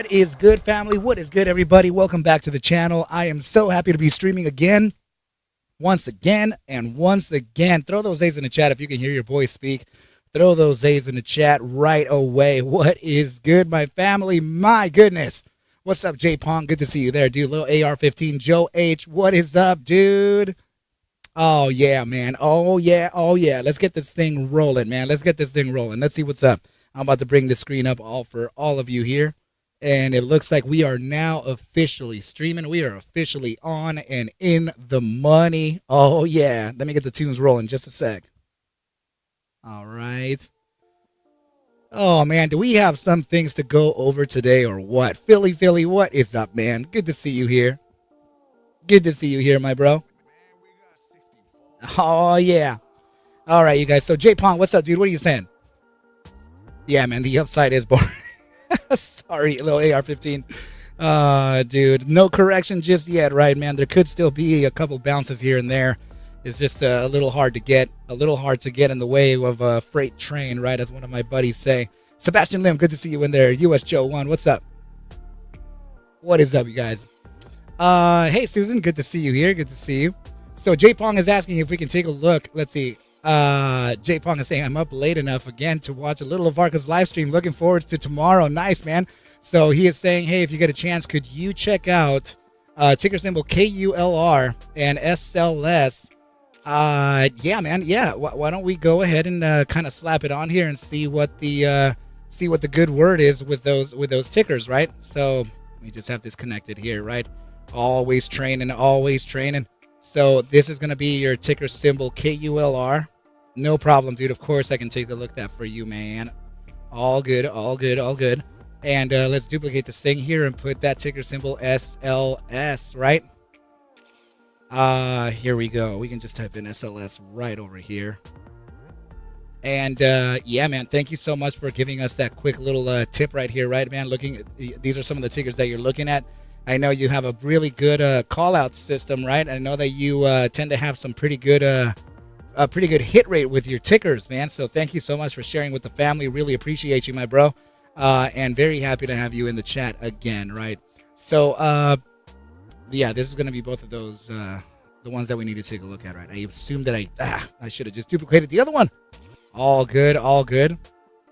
What is good, family? What is good, everybody? Welcome back to the channel. I am so happy to be streaming again, once again, and once again. Throw those A's in the chat if you can hear your voice speak. Throw those A's in the chat right away. What is good, my family? My goodness. What's up, J Pong? Good to see you there, dude. Little AR15, Joe H. What is up, dude? Oh, yeah, man. Oh, yeah. Oh, yeah. Let's get this thing rolling, man. Let's get this thing rolling. Let's see what's up. I'm about to bring the screen up for all of you here. And it looks like we are now officially streaming. We are officially on and in the money. Oh, yeah. Let me get the tunes rolling just a sec. All right. Oh, man. Do we have some things to go over today or what? Philly, what is up, man? Good to see you here. Good to see you here, my bro. Oh, yeah. All right, you guys. So, J Pong, what's up, dude? What are you saying? Yeah, man. The upside is boring. Sorry, little AR15. Dude, no correction just yet, right, man? There could still be a couple bounces here and there. It's just a little hard to get in the way of a freight train, right, as one of my buddies say. Sebastian Lim, good to see you in there. US Joe 1, what's up? What is up, you guys? Hey, Susan, good to see you here. Good to see you. So, J Pong is asking if we can take a look. Let's see. J Pong is saying, I'm up late enough again to watch a little of ARCa's live stream. Looking forward to tomorrow. Nice, man. So he is saying, hey, if you get a chance, could you check out ticker symbol KULR and SLS? Yeah, man. Yeah. Why don't we go ahead and kind of slap it on here and see what the good word is with those tickers, right? So we just have this connected here, right? Always training, always training. So this is going to be your ticker symbol KULR. No problem, dude. Of course, I can take a look at that for you, man. All good, all good, all good. And let's duplicate this thing here and put that ticker symbol SLS, right? Here we go. We can just type in SLS right over here. And yeah, man, thank you so much for giving us that quick little tip right here, right, man? These are some of the tickers that you're looking at. I know you have a really good call-out system, right? I know that you tend to have some pretty good hit rate with your tickers, man. So thank you so much for sharing with the family. Really appreciate you, my bro. And very happy to have you in the chat again, right? So, yeah, this is going to be both of those, the ones that we need to take a look at, right? I assumed that I should have just duplicated the other one. All good, all good.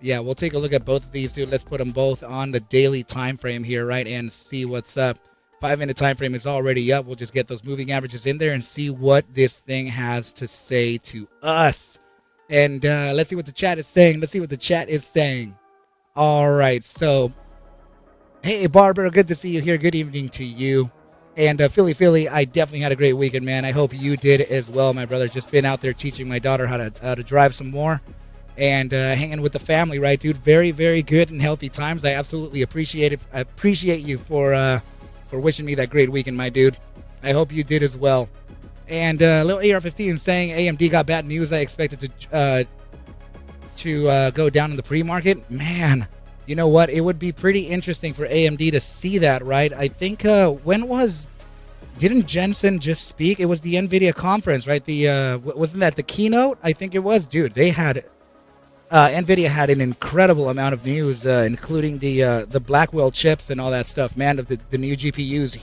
Yeah, we'll take a look at both of these, dude. Let's put them both on the daily time frame here, right, and see what's up. 5-minute time frame is already up. We'll just get those moving averages in there and see what this thing has to say to us. And let's see what the chat is saying. Let's see what the chat is saying. All right, so, hey, Barbara, good to see you here. Good evening to you. And Philly, I definitely had a great weekend, man. I hope you did as well, my brother. Just been out there teaching my daughter how to drive some more. And hanging with the family, right, dude? Very, very good and healthy times. I absolutely appreciate it. I appreciate you for wishing me that great weekend, my dude. I hope you did as well. And little AR15 saying AMD got bad news. I expected to go down in the pre-market. Man, you know what? It would be pretty interesting for AMD to see that, right? I think didn't Jensen just speak? It was the NVIDIA conference, right? Wasn't that the keynote? I think it was, dude. They had. NVIDIA had an incredible amount of news, including the Blackwell chips and all that stuff. Man, of the new GPUs,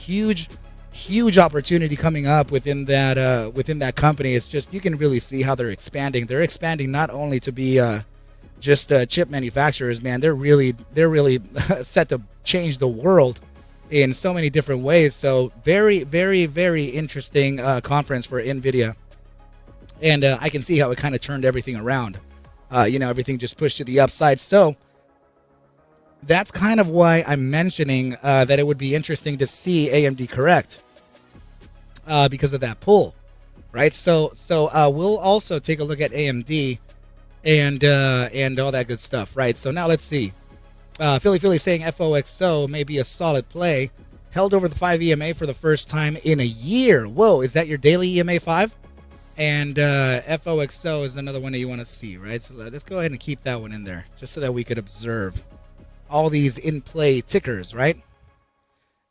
huge opportunity coming up within that company. It's just you can really see how they're expanding. They're expanding not only to be just chip manufacturers, man. They're really set to change the world in so many different ways. So very, very, very interesting conference for NVIDIA, and I can see how it kind of turned everything around. Everything just pushed to the upside. So that's kind of why I'm mentioning that it would be interesting to see AMD correct because of that pull, right? So we'll also take a look at AMD and all that good stuff, right? So now let's see. Philly saying FOXO may be a solid play. Held over the 5 EMA for the first time in a year. Whoa, is that your daily EMA 5? And FOXO is another one that you want to see, right? So let's go ahead and keep that one in there just so that we could observe all these in-play tickers, right?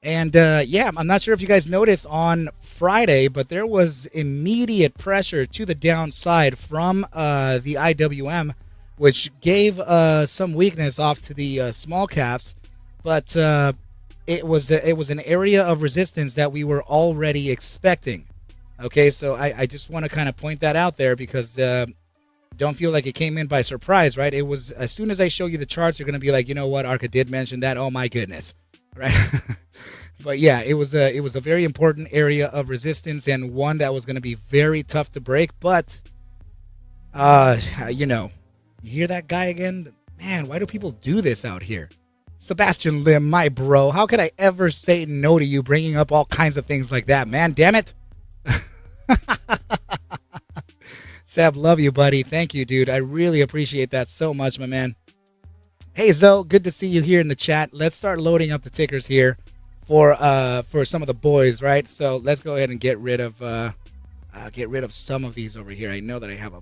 And yeah, I'm not sure if you guys noticed on Friday, but there was immediate pressure to the downside from the IWM, which gave some weakness off to the small caps. But it was an area of resistance that we were already expecting. Okay, so I just want to kind of point that out there because don't feel like it came in by surprise, right? It was as soon as I show you the charts, you're gonna be like, you know what, ARCa did mention that. Oh my goodness, right? But yeah, it was a very important area of resistance and one that was gonna be very tough to break. But you know, you hear that guy again? Man, why do people do this out here? Sebastian Lim, my bro, how could I ever say no to you bringing up all kinds of things like that, man? Damn it. Seb, love you, buddy. Thank you, dude. I really appreciate that so much, my man. Hey, Zoe, good to see you here in the chat. Let's start loading up the tickers here for some of the boys, right? So let's go ahead and get rid of some of these over here. I know that I have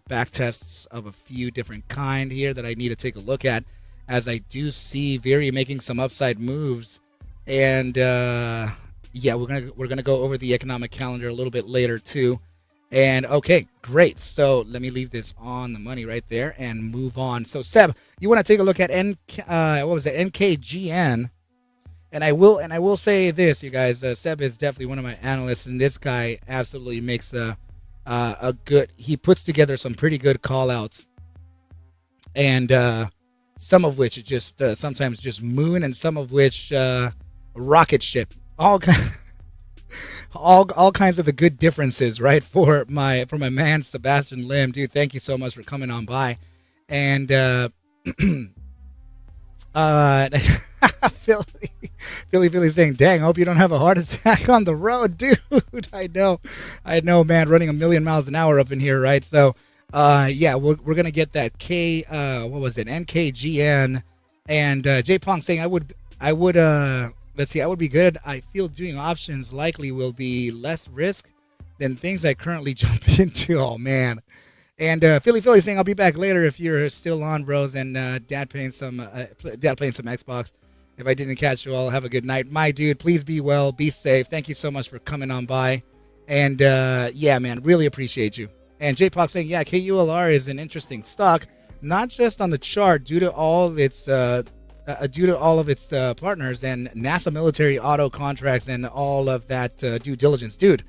back tests of a few different kind here that I need to take a look at, as I do see Viri making some upside moves, and yeah, we're gonna go over the economic calendar a little bit later too. And okay, great. So let me leave this on the money right there and move on. So Seb, you want to take a look at NKGN, and I will say this, you guys. Seb is definitely one of my analysts, and this guy absolutely makes a good. He puts together some pretty good call outs, and some of which just sometimes just moon, and some of which rocket ship. All kinds of the good differences, right? For my man Sebastian Lim, dude. Thank you so much for coming on by, and Philly saying, "Dang, hope you don't have a heart attack on the road, dude." I know, man. Running a million miles an hour up in here, right? So, yeah, we're gonna get that what was it? NKGN, and J Pong saying, I would. Let's see, I would be good. I feel doing options likely will be less risk than things I currently jump into. Oh, man. And Philly saying, I'll be back later if you're still on, bros. And Dad playing some Xbox. If I didn't catch you all, have a good night. My dude, please be well, be safe. Thank you so much for coming on by. And yeah, man, really appreciate you. And J-Pop saying, yeah, KULR is an interesting stock, not just on the chart due to all of its partners and NASA military auto contracts and all of that due diligence. Dude,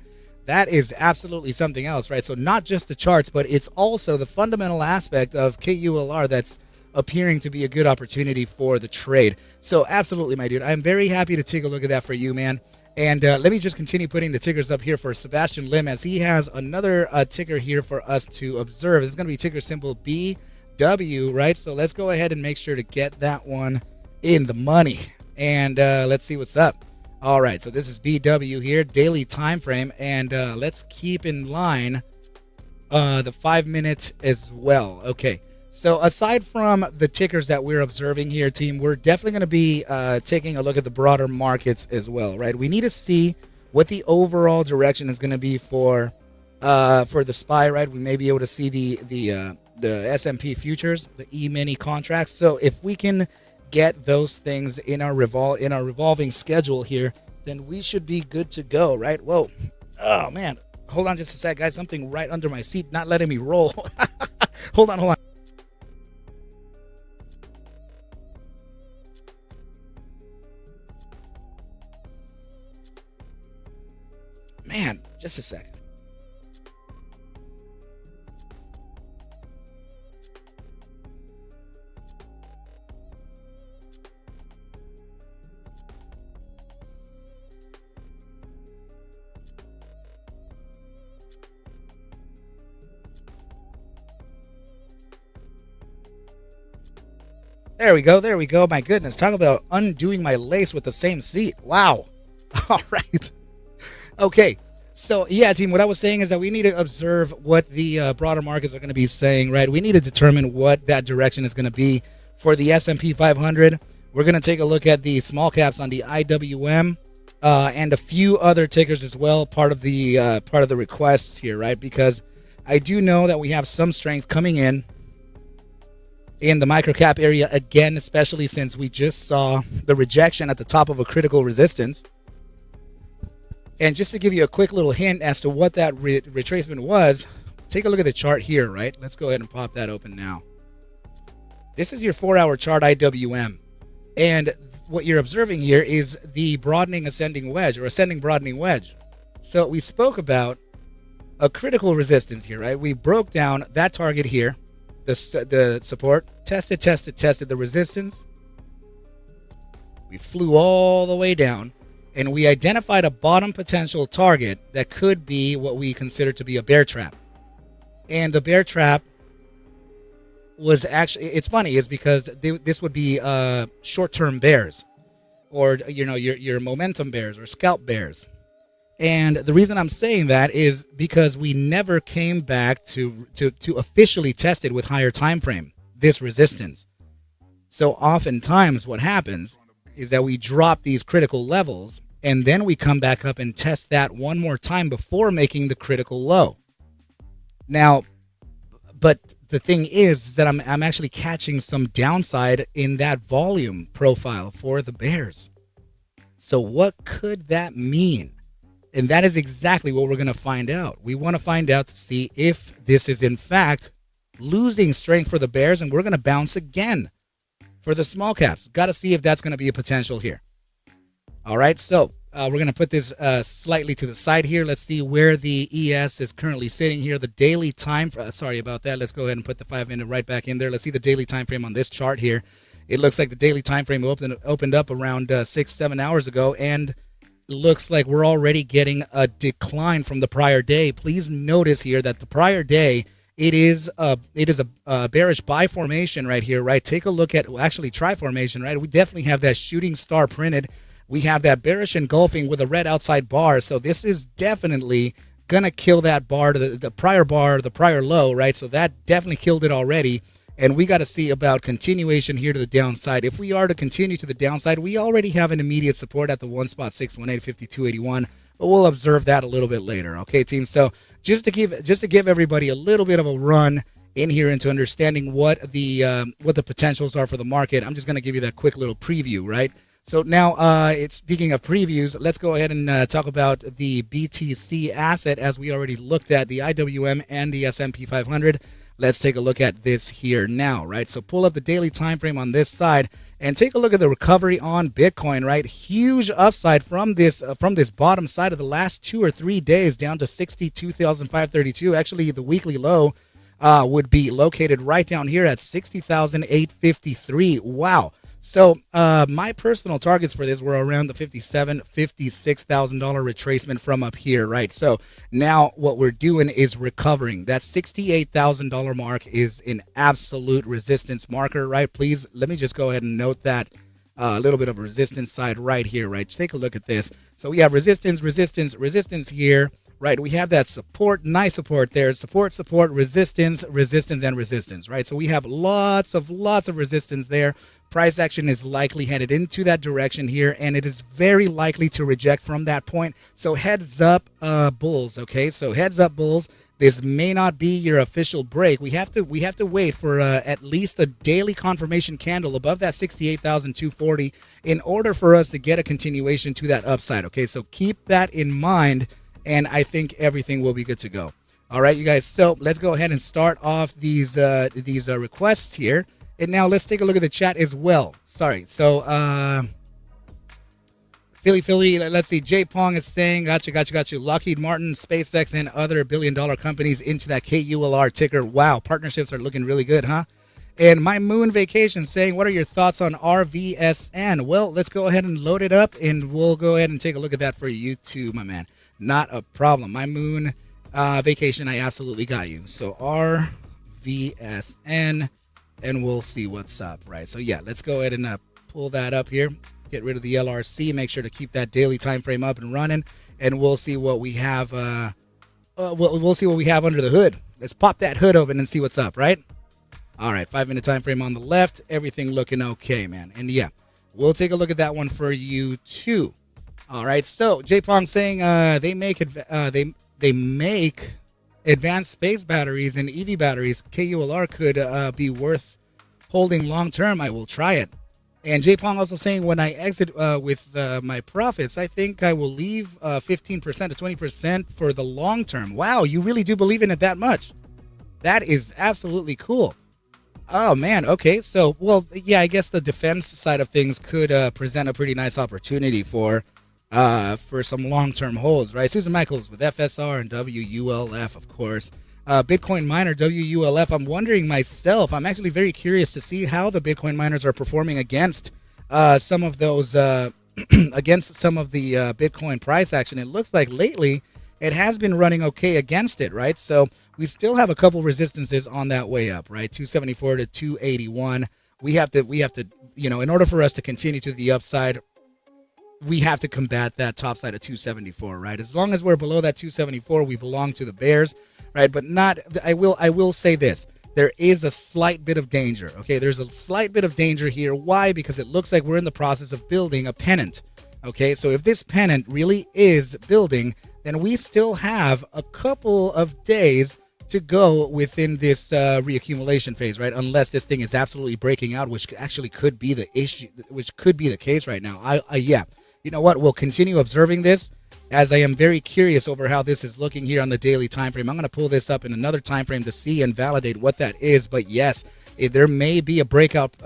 that is absolutely something else, right? So not just the charts, but it's also the fundamental aspect of KULR that's appearing to be a good opportunity for the trade. So absolutely, my dude, I'm very happy to take a look at that for you, man. And let me just continue putting the tickers up here for Sebastian Lim, as he has another ticker here for us to observe. It's going to be ticker symbol B. W, right? So let's go ahead and make sure to get that one in the money, and let's see what's up. All right, so this is BW here, daily time frame, and let's keep in line the 5 minutes as well. Okay, so aside from the tickers that we're observing here, team, we're definitely going to be taking a look at the broader markets as well, right? We need to see what the overall direction is going to be for the SPY, right? We may be able to see the S&P futures, the E-mini contracts. So if we can get those things in our revolving schedule here, then we should be good to go, right? Whoa. Oh, man. Hold on just a sec, guys. Something right under my seat, not letting me roll. Hold on. Man, just a second. There we go. My goodness, talk about undoing my lace with the same seat. Wow. All right. Okay. So, yeah, team, what I was saying is that we need to observe what the broader markets are going to be saying, right? We need to determine what that direction is going to be for the S&P 500. We're going to take a look at the small caps on the IWM and a few other tickers as well, part of the requests here, right? Because I do know that we have some strength coming in the microcap area again, especially since we just saw the rejection at the top of a critical resistance. And just to give you a quick little hint as to what that retracement was, take a look at the chart here, right? Let's go ahead and pop that open now. This is your 4-hour chart IWM. And what you're observing here is the broadening ascending wedge, or ascending broadening wedge. So we spoke about a critical resistance here, right? We broke down that target here, the support, tested the resistance. We flew all the way down, and we identified a bottom potential target that could be what we consider to be a bear trap. And the bear trap was actually, it's funny, is because this would be short-term bears, or your momentum bears or scalp bears. And the reason I'm saying that is because we never came back to officially test it with higher time frame, this resistance. So oftentimes what happens is that we drop these critical levels, and then we come back up and test that one more time before making the critical low. Now, but the thing is that I'm actually catching some downside in that volume profile for the bears. So what could that mean? And that is exactly what we're going to find out. We want to find out to see if this is in fact losing strength for the bears, and we're going to bounce again for the small caps. Got to see if that's going to be a potential here. All right, so we're going to put this slightly to the side here. Let's see where the ES is currently sitting here. The daily time, sorry about that. Let's go ahead and put the 5-minute right back in there. Let's see the daily time frame on this chart here. It looks like the daily time frame opened up around 6-7 hours ago, and looks like we're already getting a decline from the prior day. Please notice here that the prior day, it is a bearish buy formation right here, right? Take a look at, actually tri formation, right? We definitely have that shooting star printed. We have that bearish engulfing with a red outside bar. So this is definitely gonna kill that bar to the prior low, right? So that definitely killed it already. And we got to see about continuation here to the downside. If we are to continue to the downside, we already have an immediate support at the 1.61852.81, but we'll observe that a little bit later. Okay, team. So just to give everybody a little bit of a run in here into understanding what the potentials are for the market, I'm just going to give you that quick little preview, right? So now, it's speaking of previews, let's go ahead and talk about the BTC asset, as we already looked at the IWM and the S&P 500. Let's take a look at this here now, right? So pull up the daily time frame on this side and take a look at the recovery on Bitcoin, right? Huge upside from this bottom side of the last 2 or 3 days down to 62,532. Actually, the weekly low would be located right down here at 60,853. Wow. So my personal targets for this were around the $56,000 retracement from up here, right? So now what we're doing is recovering. That $68,000 mark is an absolute resistance marker, right? Please, let me just go ahead and note that a little bit of resistance side right here, right? Take a look at this. So we have resistance here, right? We have that support, nice support there. Support, resistance, and resistance, right? So we have lots of resistance there. Price action is likely headed into that direction here, and it is very likely to reject from that point. So heads up, bulls, okay? So heads up, bulls. This may not be your official break. We have to wait for at least a daily confirmation candle above that 68,240 in order for us to get a continuation to that upside, okay? So keep that in mind, and I think everything will be good to go. All right, you guys. So let's go ahead and start off these requests here. And now let's take a look at the chat as well. Sorry. So, Philly, let's see. Jay Pong is saying, got you. Lockheed Martin, SpaceX, and other billion-dollar companies into that KULR ticker. Wow, partnerships are looking really good, huh? And My Moon Vacation saying, what are your thoughts on RVSN? Well, let's go ahead and load it up, and we'll go ahead and take a look at that for you too, my man. Not a problem. My Moon Vacation, I absolutely got you. So RVSN. And we'll see what's up, right? So yeah, let's go ahead and pull that up here. Get rid of the LRC. Make sure to keep that daily time frame up and running, and we'll see what we have. We'll see what we have under the hood. Let's pop that hood open and see what's up, right? All right, 5-minute time frame on the left. Everything looking okay, man. And yeah, we'll take a look at that one for you too. All right. So J Pong saying they make advanced space batteries and EV batteries. KULR could be worth holding long term. I will try it. And J Pong also saying, when I exit with my profits, I think I will leave 15% to 20% for the long term. Wow, you really do believe in it that much? That is absolutely cool. Oh man, okay. So, well, yeah, I guess the defense side of things could present a pretty nice opportunity for some long-term holds, right? Susan Michaels with FSR and WULF, of course. Bitcoin miner WULF. I'm wondering myself. I'm actually very curious to see how the Bitcoin miners are performing against some of those against some of the Bitcoin price action. It looks like lately it has been running okay against it, right? So we still have a couple resistances on that way up, right? 274 to 281. We have to, in order for us to continue to the upside, we have to combat that top side of 274, right? As long as we're below that 274, we belong to the bears, right? But not. I will say this. There is a slight bit of danger. Okay, there's a slight bit of danger here. Why? Because it looks like we're in the process of building a pennant. Okay, so if this pennant really is building, then we still have a couple of days to go within this reaccumulation phase, right? Unless this thing is absolutely breaking out, which actually could be the issue, which could be the case right now. Yeah, you know what? We'll continue observing this, as I am very curious over how this is looking here on the daily time frame. I'm going to pull this up in another time frame to see and validate what that is. But yes, there may be a breakout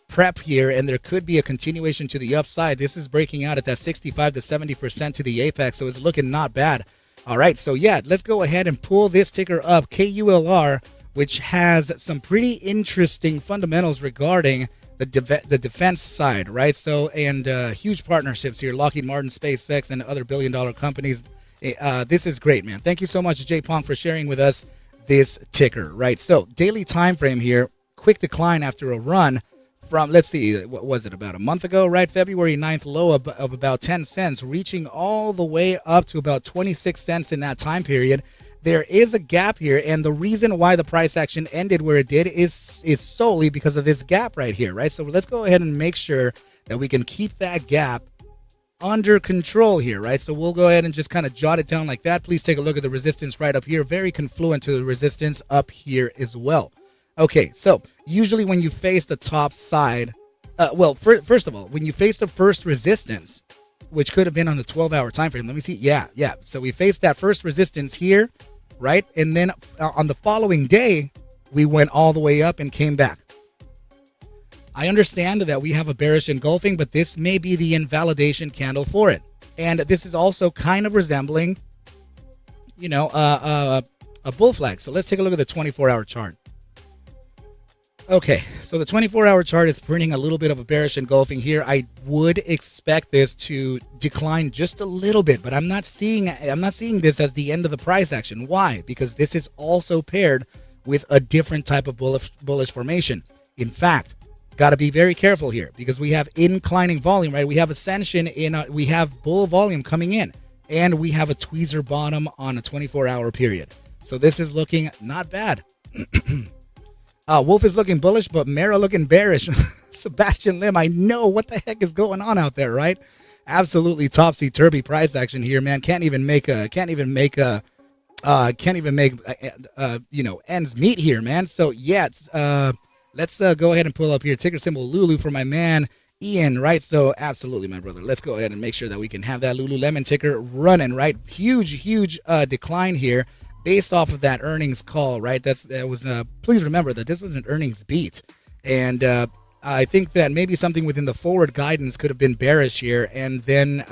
prep here, and there could be a continuation to the upside. This is breaking out at that 65 to 70% to the apex, so it's looking not bad. All right, so yeah, let's go ahead and pull this ticker up, KULR, which has some pretty interesting fundamentals regarding the defense side, right? So, and huge partnerships here, Lockheed Martin, SpaceX, and other billion-dollar companies. This is great, man. Thank you so much, Jay Pong, for sharing with us this ticker, right? So, daily time frame here, quick decline after a run from, let's see, what was it, about a month ago, right? February 9th low of about 10 cents, reaching all the way up to about 26 cents in that time period. There is a gap here, and the reason why the price action ended where it did is solely because of this gap right here, right? So let's go ahead and make sure that we can keep that gap under control here, right? So we'll go ahead and just kind of jot it down like that. Please take a look at the resistance right up here, very confluent to the resistance up here as well. Okay, so usually when you face the top side, first of all, when you face the first resistance, which could have been on the 12-hour time frame, let me see. Yeah. So we faced that first resistance here, right? And then on the following day, we went all the way up and came back. I understand that we have a bearish engulfing, but this may be the invalidation candle for it. And this is also kind of resembling, a bull flag. So let's take a look at the 24-hour chart. Okay, so the 24-hour chart is printing a little bit of a bearish engulfing here. I would expect this to decline just a little bit, but I'm not seeing this as the end of the price action. Why? Because this is also paired with a different type of bullish formation. In fact, got to be very careful here because we have inclining volume, right? We have ascension we have bull volume coming in, and we have a tweezer bottom on a 24-hour period. So this is looking not bad. Wolf is looking bullish, but Mara looking bearish. Sebastian Lim, I know what the heck is going on out there, right? Absolutely topsy-turvy price action here, man. Can't even make ends meet here, man. So yeah, let's go ahead and pull up here ticker symbol Lulu for my man Ian, right? So absolutely, my brother. Let's go ahead and make sure that we can have that Lululemon ticker running, right? Huge decline here. Based off of that earnings call, right? Please remember that this was an earnings beat, and I think that maybe something within the forward guidance could have been bearish here, and then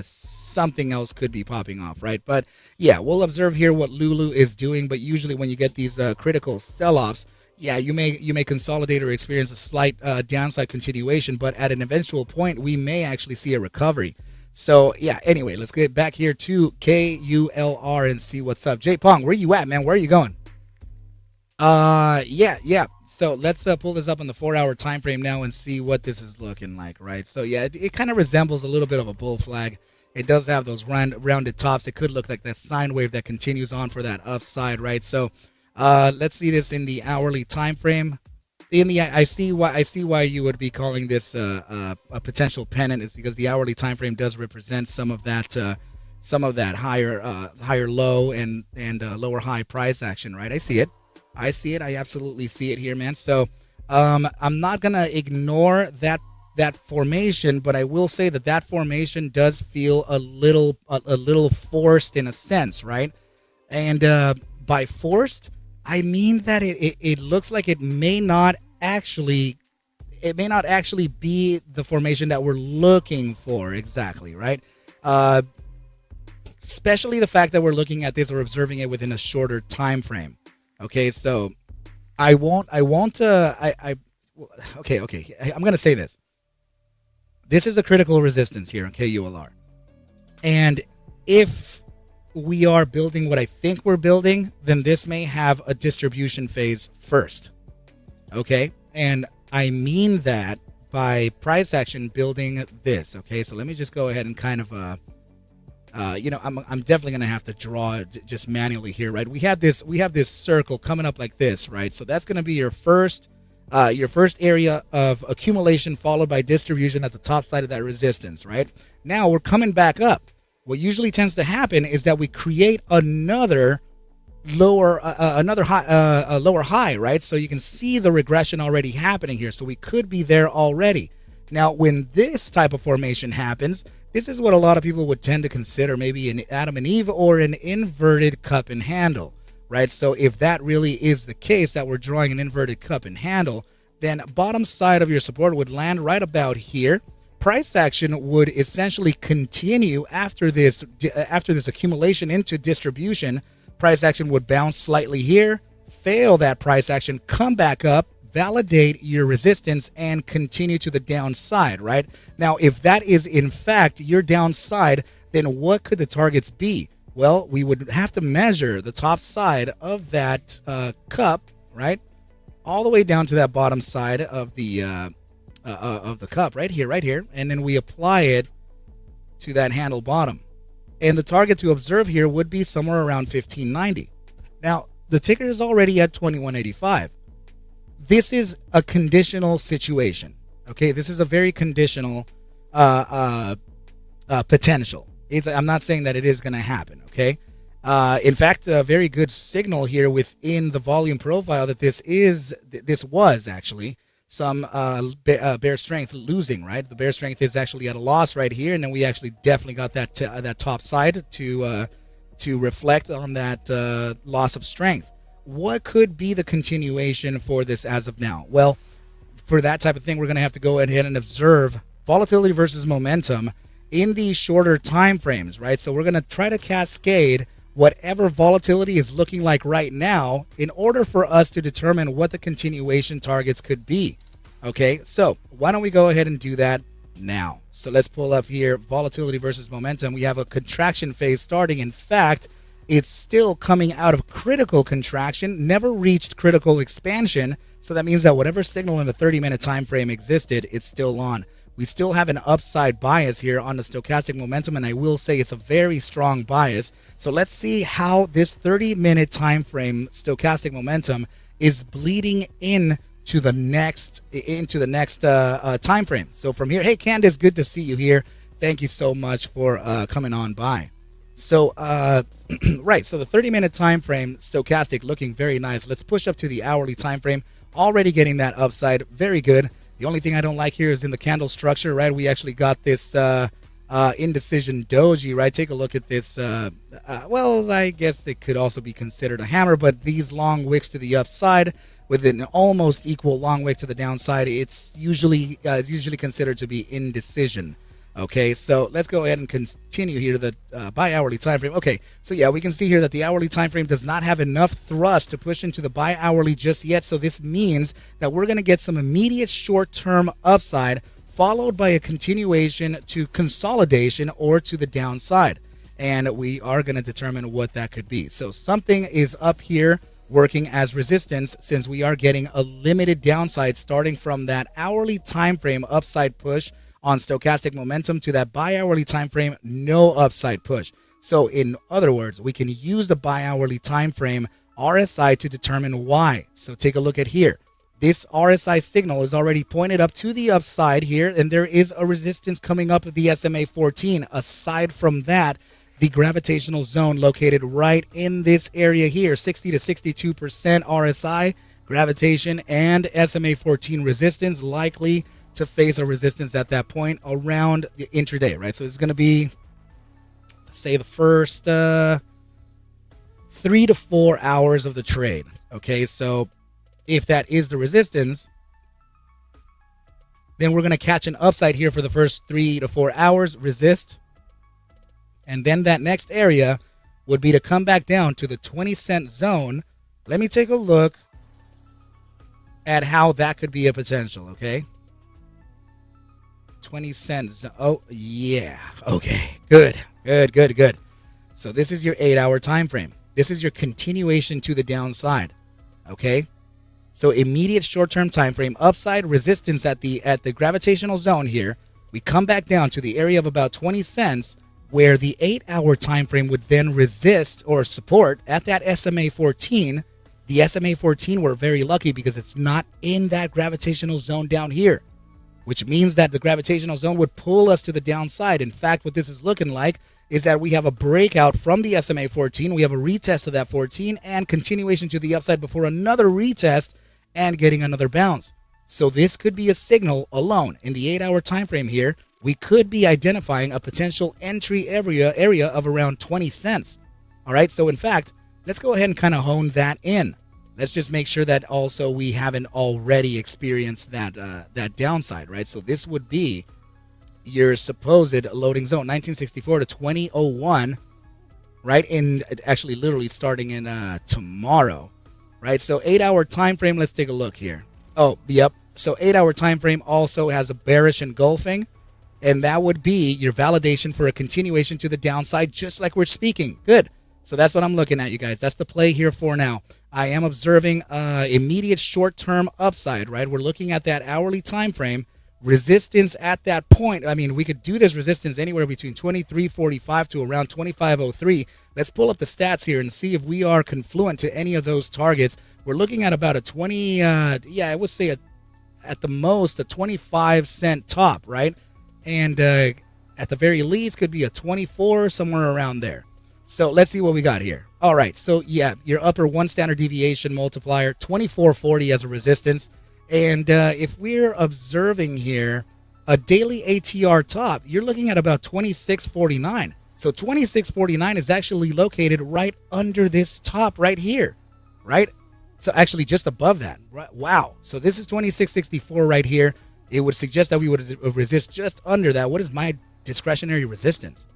something else could be popping off, right? But yeah, we'll observe here what Lulu is doing. But usually, when you get these critical sell-offs, yeah, you may consolidate or experience a slight downside continuation, but at an eventual point, we may actually see a recovery. So, yeah, anyway, let's get back here to KULR and see what's up. Jay Pong, where you at, man? Where are you going? Yeah. So let's pull this up on the 4-hour time frame now and see what this is looking like, right? So, yeah, it kind of resembles a little bit of a bull flag. It does have those rounded tops. It could look like that sine wave that continues on for that upside, right? So, let's see this in the hourly time frame. I see why you would be calling this a potential pennant, is because the hourly time frame does represent some of that higher low and lower high price action, right? I see it. I absolutely see it here, man. So I'm not gonna ignore that formation, but I will say that formation does feel a little forced in a sense, right? And by forced, I mean that it looks like it may not actually be the formation that we're looking for exactly, right? Uh, Especially the fact that we're looking at this or observing it within a shorter time frame. Okay, so I okay. I'm gonna say this. This is a critical resistance here on KULR, and if we are building what I think we're building, then this may have a distribution phase first. Okay, and I mean that by price action building this. Okay, so let me just go ahead and kind of I'm definitely gonna have to draw it just manually here, right? We have this circle coming up like this, right? So that's gonna be your first area of accumulation, followed by distribution at the top side of that resistance, right? Now we're coming back up. What usually tends to happen is that we create another lower high, right? So you can see the regression already happening here. So we could be there already. Now, when this type of formation happens, this is what a lot of people would tend to consider maybe an Adam and Eve or an inverted cup and handle, right? So if that really is the case, that we're drawing an inverted cup and handle, then bottom side of your support would land right about here. Price action would essentially continue after this accumulation into distribution. Price action would bounce slightly here, fail that price action, come back up, validate your resistance, and continue to the downside, right? Now, if that is in fact your downside, then what could the targets be? Well, we would have to measure the top side of that cup, right, all the way down to that bottom side of the cup, right here, and then we apply it to that handle bottom. And the target to observe here would be somewhere around 1590. Now, the ticker is already at 2185. This is a conditional situation. Okay, this is a very conditional potential. I'm not saying that it is going to happen. Okay, in fact, a very good signal here within the volume profile that this was actually some bear strength losing, right? The bear strength is actually at a loss right here, and then we actually definitely got that top side to reflect on that loss of strength. What could be the continuation for this as of now? Well, for that type of thing, we're going to have to go ahead and observe volatility versus momentum in these shorter time frames, right? So we're going to try to cascade whatever volatility is looking like right now in order for us to determine what the continuation targets could be. Okay, so why don't we go ahead and do that now? So let's pull up here volatility versus momentum. We have a contraction phase starting. In fact, it's still coming out of critical contraction, never reached critical expansion. So that means that whatever signal in the 30-minute time frame existed, it's still on. We still have an upside bias here on the stochastic momentum, and I will say it's a very strong bias. So let's see how this 30-minute time frame stochastic momentum is bleeding into the next time frame. So from here, hey Candace, good to see you here. Thank you so much for coming on by. So right, so the 30-minute time frame stochastic looking very nice. Let's push up to the hourly time frame. Already getting that upside, very good. The only thing I don't like here is in the candle structure, right? We actually got this indecision doji, right? Take a look at this. Well, I guess it could also be considered a hammer, but these long wicks to the upside with an almost equal long wick to the downside, it's usually considered to be indecision. Okay, so let's go ahead and continue here to the bi-hourly time frame. Okay, so yeah, we can see here that the hourly time frame does not have enough thrust to push into the bi-hourly just yet. So this means that we're going to get some immediate short-term upside followed by a continuation to consolidation or to the downside. And we are going to determine what that could be. So something is up here working as resistance since we are getting a limited downside starting from that hourly time frame upside push on stochastic momentum to that bi-hourly time frame, no upside push. So in other words, we can use the bi-hourly time frame RSI to determine why. So take a look at here. This RSI signal is already pointed up to the upside here, and there is a resistance coming up of the SMA 14. Aside from that, the gravitational zone located right in this area here, 60 to 62% RSI, gravitation, and SMA 14 resistance likely to face a resistance at that point around the intraday, right? So it's going to be, say, the 3 to 4 hours of the trade. Okay, so if that is the resistance, then we're going to catch an upside here for the first 3 to 4 hours, resist, and then that next area would be to come back down to the 20-cent zone. Let me take a look at how that could be a potential, okay? 20 cents. Oh, yeah. Okay, good. So this is your 8-hour time frame. This is your continuation to the downside, okay? So immediate short-term time frame, upside resistance at the gravitational zone here. We come back down to the area of about 20 cents where the 8-hour time frame would then resist or support at that SMA 14. The SMA 14, we're very lucky because it's not in that gravitational zone down here, which means that the gravitational zone would pull us to the downside. In fact, what this is looking like is that we have a breakout from the SMA 14. We have a retest of that 14 and continuation to the upside before another retest and getting another bounce. So this could be a signal alone. In the 8-hour time frame here, we could be identifying a potential entry area of around 20 cents. All right, so in fact, let's go ahead and kind of hone that in. Let's just make sure that also we haven't already experienced that downside, right? So this would be your supposed loading zone, 1964 to 2001, right? In actually literally starting in tomorrow, right? So 8-hour time frame, let's take a look here. Oh, yep. So 8-hour time frame also has a bearish engulfing, and that would be your validation for a continuation to the downside, just like we're speaking. Good. So that's what I'm looking at, you guys. That's the play here for now. I am observing immediate short-term upside, right? We're looking at that hourly time frame. Resistance at that point. I mean, we could do this resistance anywhere between 23.45 to around 25.03. Let's pull up the stats here and see if we are confluent to any of those targets. We're looking at about a 20, I would say at the most a 25 cent top, right? And at the very least could be a 24, somewhere around there. So let's see what we got here. All right, so yeah, your upper one standard deviation multiplier, 24.40 as a resistance. And if we're observing here a daily ATR top, you're looking at about 26.49. So 26.49 is actually located right under this top right here, right? So actually just above that. Right? Wow. So this is 26.64 right here. It would suggest that we would resist just under that. What is my discretionary resistance?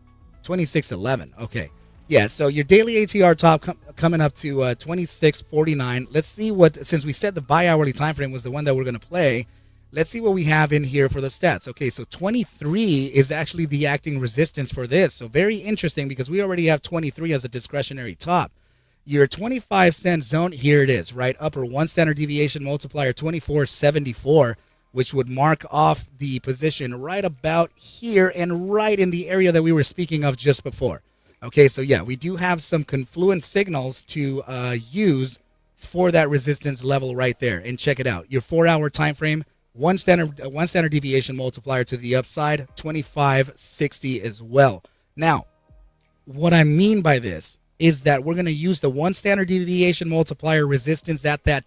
26.11. Okay. Yeah, so your daily ATR top coming up to 26.49. Let's see what, since we said the bi-hourly time frame was the one that we're going to play, let's see what we have in here for the stats. Okay, so 23 is actually the acting resistance for this. So very interesting because we already have 23 as a discretionary top. Your 25 cent zone, here it is, right? Upper one standard deviation multiplier, 24.74, which would mark off the position right about here and right in the area that we were speaking of just before. Okay, so yeah, we do have some confluent signals to use for that resistance level right there. And check it out. Your 4-hour time frame, one standard deviation multiplier to the upside, 25.60 as well. Now, what I mean by this is that we're going to use the one standard deviation multiplier resistance at that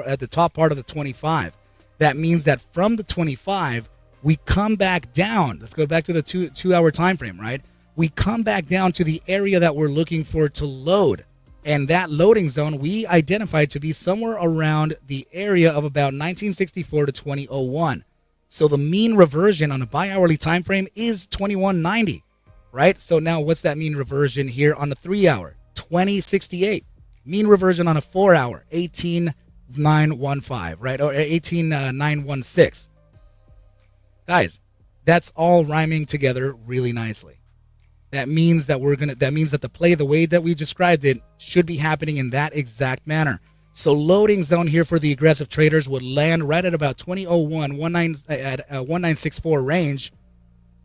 at the top part of the 25. That means that from the 25, we come back down. Let's go back to the two-hour time frame, right? We come back down to the area that we're looking for to load. And that loading zone we identified to be somewhere around the area of about 1964 to 2001. So the mean reversion on a bi-hourly time frame is 2190, right? So now what's that mean reversion here on the 3-hour? 2068. Mean reversion on a 4-hour, 18915, right? Or 18916. Guys, that's all rhyming together really nicely. That means that the play, the way that we described it, should be happening in that exact manner. So loading zone here for the aggressive traders would land right at about 1964 range,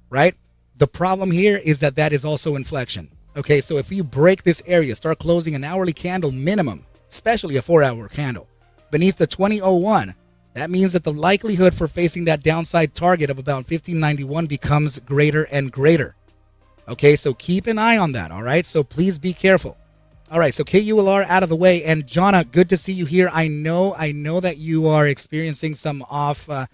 right? The problem here is that is also inflection. Okay, so if you break this area, start closing an hourly candle minimum, especially a 4-hour candle, beneath the 2001, that means that the likelihood for facing that downside target of about 1591 becomes greater and greater. Okay, so keep an eye on that, all right? So please be careful. All right, so KULR out of the way. And Jonna, good to see you here. I know that you are experiencing some off. I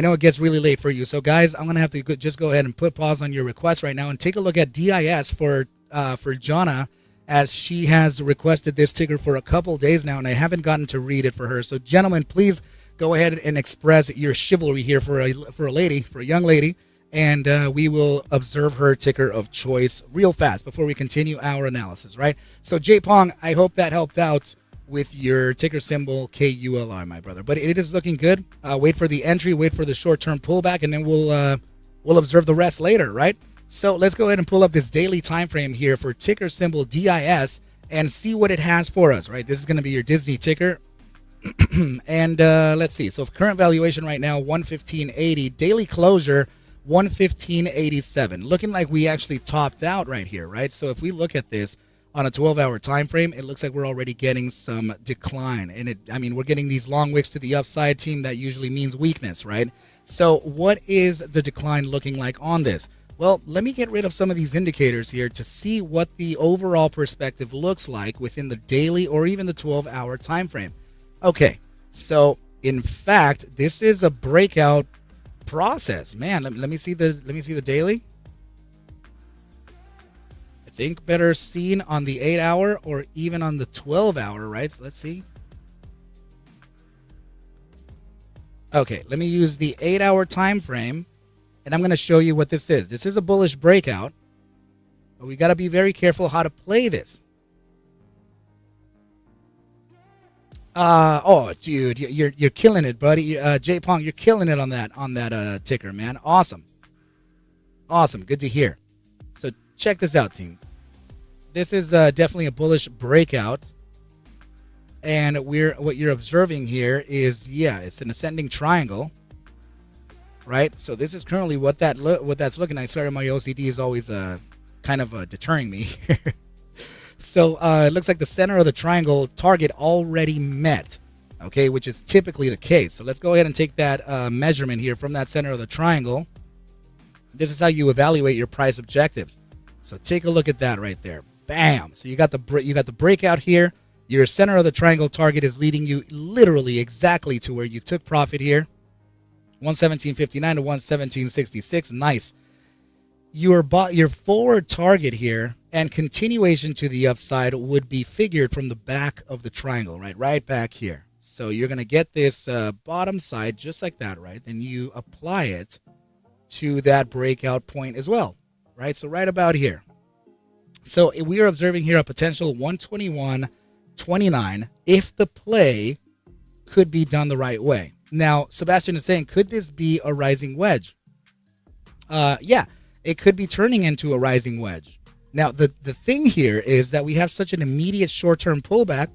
know it gets really late for you. So, guys, I'm going to have to just go ahead and put pause on your request right now and take a look at DIS for Jonna as she has requested this ticker for a couple days now, and I haven't gotten to read it for her. So, gentlemen, please go ahead and express your chivalry here for a young lady, and we will observe her ticker of choice real fast before we continue our analysis, right? So, J Pong, I hope that helped out with your ticker symbol KULR, my brother. But it is looking good. Wait for the entry, wait for the short-term pullback, and then we'll observe the rest later, right? So let's go ahead and pull up this daily time frame here for ticker symbol DIS and see what it has for us, right? This is going to be your Disney ticker. And let's see. So current valuation right now, 115.80. Daily closure, 115.87. Looking like we actually topped out right here, right? So if we look at this on a 12-hour time frame, it looks like we're already getting some decline. And we're getting these long wicks to the upside, team. That usually means weakness, right? So what is the decline looking like on this? Well, let me get rid of some of these indicators here to see what the overall perspective looks like within the daily or even the 12-hour time frame. Okay, so in fact, this is a breakout process. Man, let me see the daily. I think better seen on the 8-hour or even on the 12-hour, right? So let's see. Okay, let me use the 8-hour time frame. And I'm going to show you what this is. This is a bullish breakout, but we got to be very careful how to play this. Oh, dude, you're killing it, buddy. J Pong, you're killing it on that ticker, man. Awesome, good to hear. So check this out, team. This is definitely a bullish breakout, and what you're observing here is it's an ascending triangle. Right, so this is currently what that's looking like. Sorry, my OCD is always kind of deterring me. So it looks like the center of the triangle target already met, okay, which is typically the case. So let's go ahead and take that measurement here from that center of the triangle. This is how you evaluate your price objectives. So take a look at that right there. Bam! So you got the breakout here. Your center of the triangle target is leading you literally exactly to where you took profit here. 117.59 to 117.66. Nice. Your forward target here and continuation to the upside would be figured from the back of the triangle, right back here. So you're going to get this bottom side just like that, right? Then you apply it to that breakout point as well, right? So right about here. So we are observing here a potential 121.29 if the play could be done the right way. Now, Sebastian is saying, could this be a rising wedge? Yeah, it could be turning into a rising wedge. Now, the thing here is that we have such an immediate short-term pullback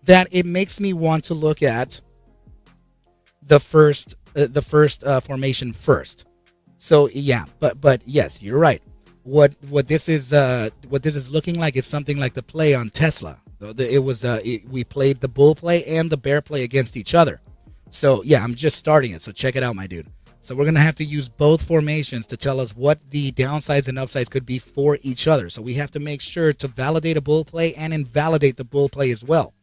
that it makes me want to look at the first formation first. So yeah, but yes, you're right. What this is looking like is something like the play on Tesla. We played the bull play and the bear play against each other. So yeah, I'm just starting it. So check it out, my dude. So we're going to have to use both formations to tell us what the downsides and upsides could be for each other. So we have to make sure to validate a bull play and invalidate the bull play as well.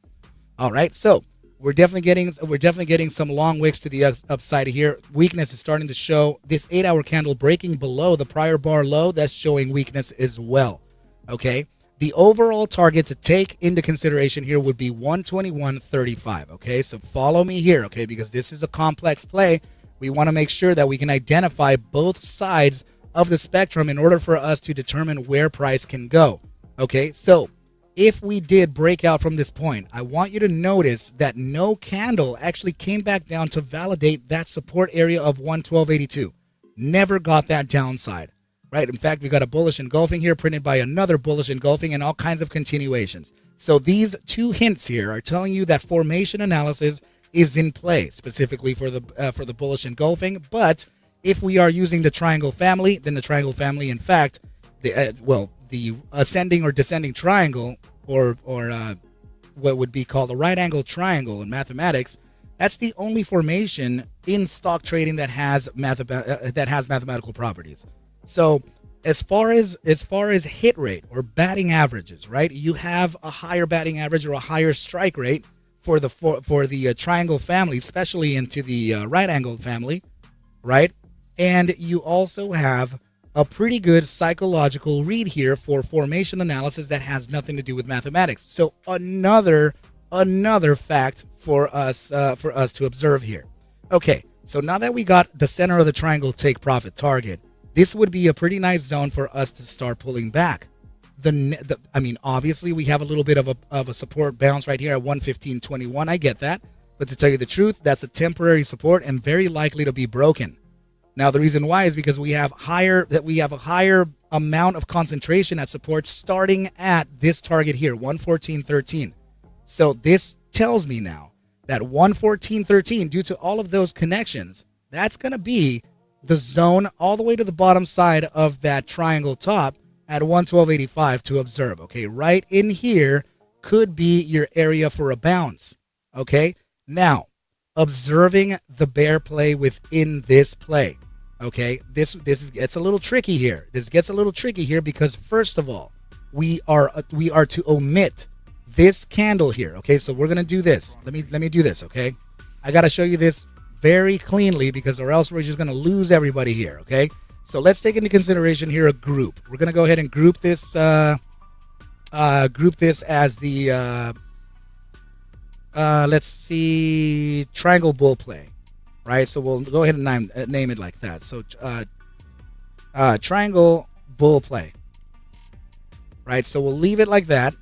All right. So we're definitely getting some long wicks to the upside here. Weakness is starting to show. This 8-hour candle breaking below the prior bar low, that's showing weakness as well. Okay. The overall target to take into consideration here would be 121.35. Okay, so follow me here, okay, because this is a complex play. We want to make sure that we can identify both sides of the spectrum in order for us to determine where price can go. Okay, so if we did break out from this point, I want you to notice that no candle actually came back down to validate that support area of 112.82. Never got that downside. Right. In fact, we got a bullish engulfing here printed by another bullish engulfing and all kinds of continuations. So these two hints here are telling you that formation analysis is in play specifically for the bullish engulfing. But if we are using the triangle family, then the triangle family, in fact, the ascending or descending triangle or what would be called a right angle triangle in mathematics, that's the only formation in stock trading that has mathematical properties. So as far as hit rate or batting averages, right? You have a higher batting average or a higher strike rate for the triangle family, especially into the right angle family, right? And you also have a pretty good psychological read here for formation analysis that has nothing to do with mathematics. So another fact for us to observe here. Okay, so now that we got the center of the triangle take profit target, this would be a pretty nice zone for us to start pulling back. I mean, obviously we have a little bit of a support bounce right here at 115.21. I get that, but to tell you the truth, that's a temporary support and very likely to be broken. Now, the reason why is because we have a higher amount of concentration at support starting at this target here, 114.13. So this tells me now that 114.13, due to all of those connections, that's going to be the zone all the way to the bottom side of that triangle top at 112.85 to observe. Okay, right in here could be your area for a bounce. Okay, now observing the bear play within this play. Okay, this gets a little tricky here. This gets a little tricky here because first of all, we are to omit this candle here. Okay, so we're gonna do this. Let me do this. Okay, I gotta show you this very cleanly because or else we're just gonna lose everybody here. Okay, so let's take into consideration here a group. We're gonna go ahead and group this as the let's see, triangle bull play. Right, so we'll go ahead and name it like that. So, triangle bull play. Right, so we'll leave it like that,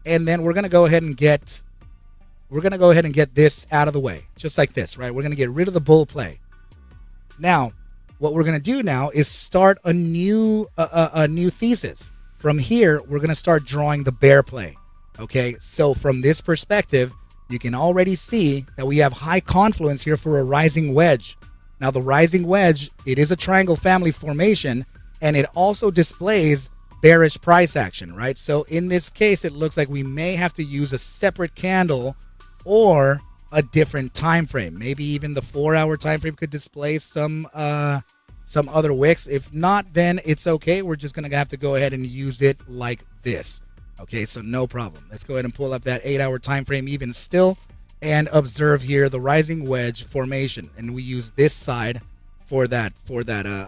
and then we're gonna go ahead and get this out of the way, just like this. Right, we're gonna get rid of the bull play. Now, what we're gonna do now is start a new thesis. From here, we're gonna start drawing the bear play. Okay, so from this perspective, you can already see that we have high confluence here for a rising wedge. Now the rising wedge, it is a triangle family formation and it also displays bearish price action, right? So in this case, it looks like we may have to use a separate candle or a different time frame. Maybe even the 4-hour time frame could display some other wicks. If not, then it's okay. We're just gonna have to go ahead and use it like this. Okay, so no problem. Let's go ahead and pull up that 8-hour time frame even still and observe here the rising wedge formation. And we use this side for that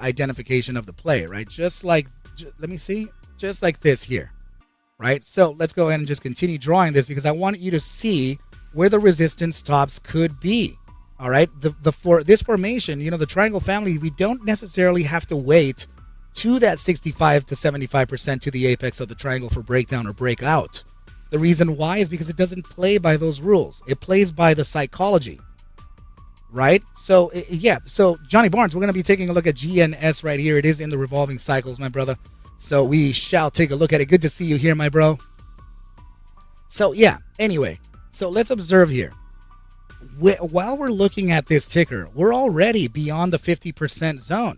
identification of the play, right? Let me see, just like this here, right? So let's go ahead and just continue drawing this because I want you to see where the resistance stops could be. All right, for this formation, the triangle family, we don't necessarily have to wait to that 65 to 75% to the apex of the triangle for breakdown or breakout. The reason why is because it doesn't play by those rules. It plays by the psychology, right? So, yeah. So, Johnny Barnes, we're going to be taking a look at GNS right here. It is in the revolving cycles, my brother. So, we shall take a look at it. Good to see you here, my bro. So, yeah. Anyway, so let's observe here. While we're looking at this ticker, we're already beyond the 50% zone.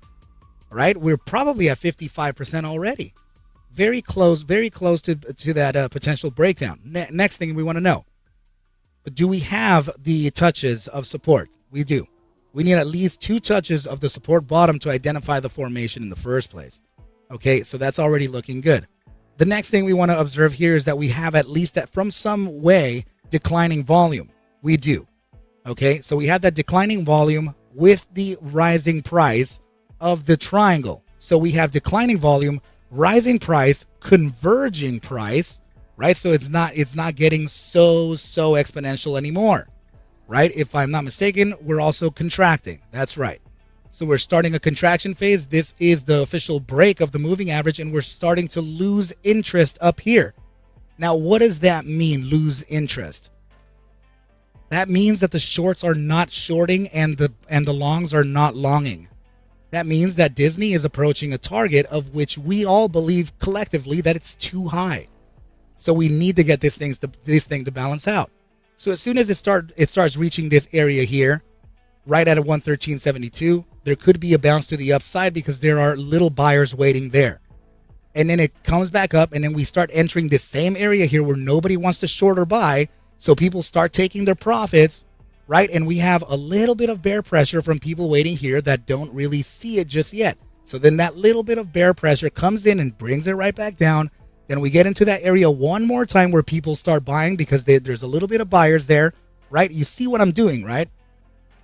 Right, we're probably at 55% already. Very close to that potential breakdown. Next thing we want to know: do we have the touches of support? We do. We need at least 2 touches of the support bottom to identify the formation in the first place. Okay, so that's already looking good. The next thing we want to observe here is that we have at least from some way declining volume. We do. Okay, so we have that declining volume with the rising price of the triangle. So we have declining volume, rising price, converging price, right? So it's not getting so exponential anymore, right? If I'm not mistaken, we're also contracting. That's right. So we're starting a contraction phase. This is the official break of the moving average, and we're starting to lose interest up here. Now, what does that mean, lose interest? That means that the shorts are not shorting and the longs are not longing. That means that Disney is approaching a target of which we all believe collectively that it's too high. So we need to get this thing to balance out. So as soon as it starts reaching this area here, right at a 113.72, there could be a bounce to the upside because there are little buyers waiting there. And then it comes back up, and then we start entering this same area here where nobody wants to short or buy. So people start taking their profits, right? And we have a little bit of bear pressure from people waiting here that don't really see it just yet. So then that little bit of bear pressure comes in and brings it right back down. Then we get into that area one more time where people start buying because there's a little bit of buyers there, right? You see what I'm doing, right?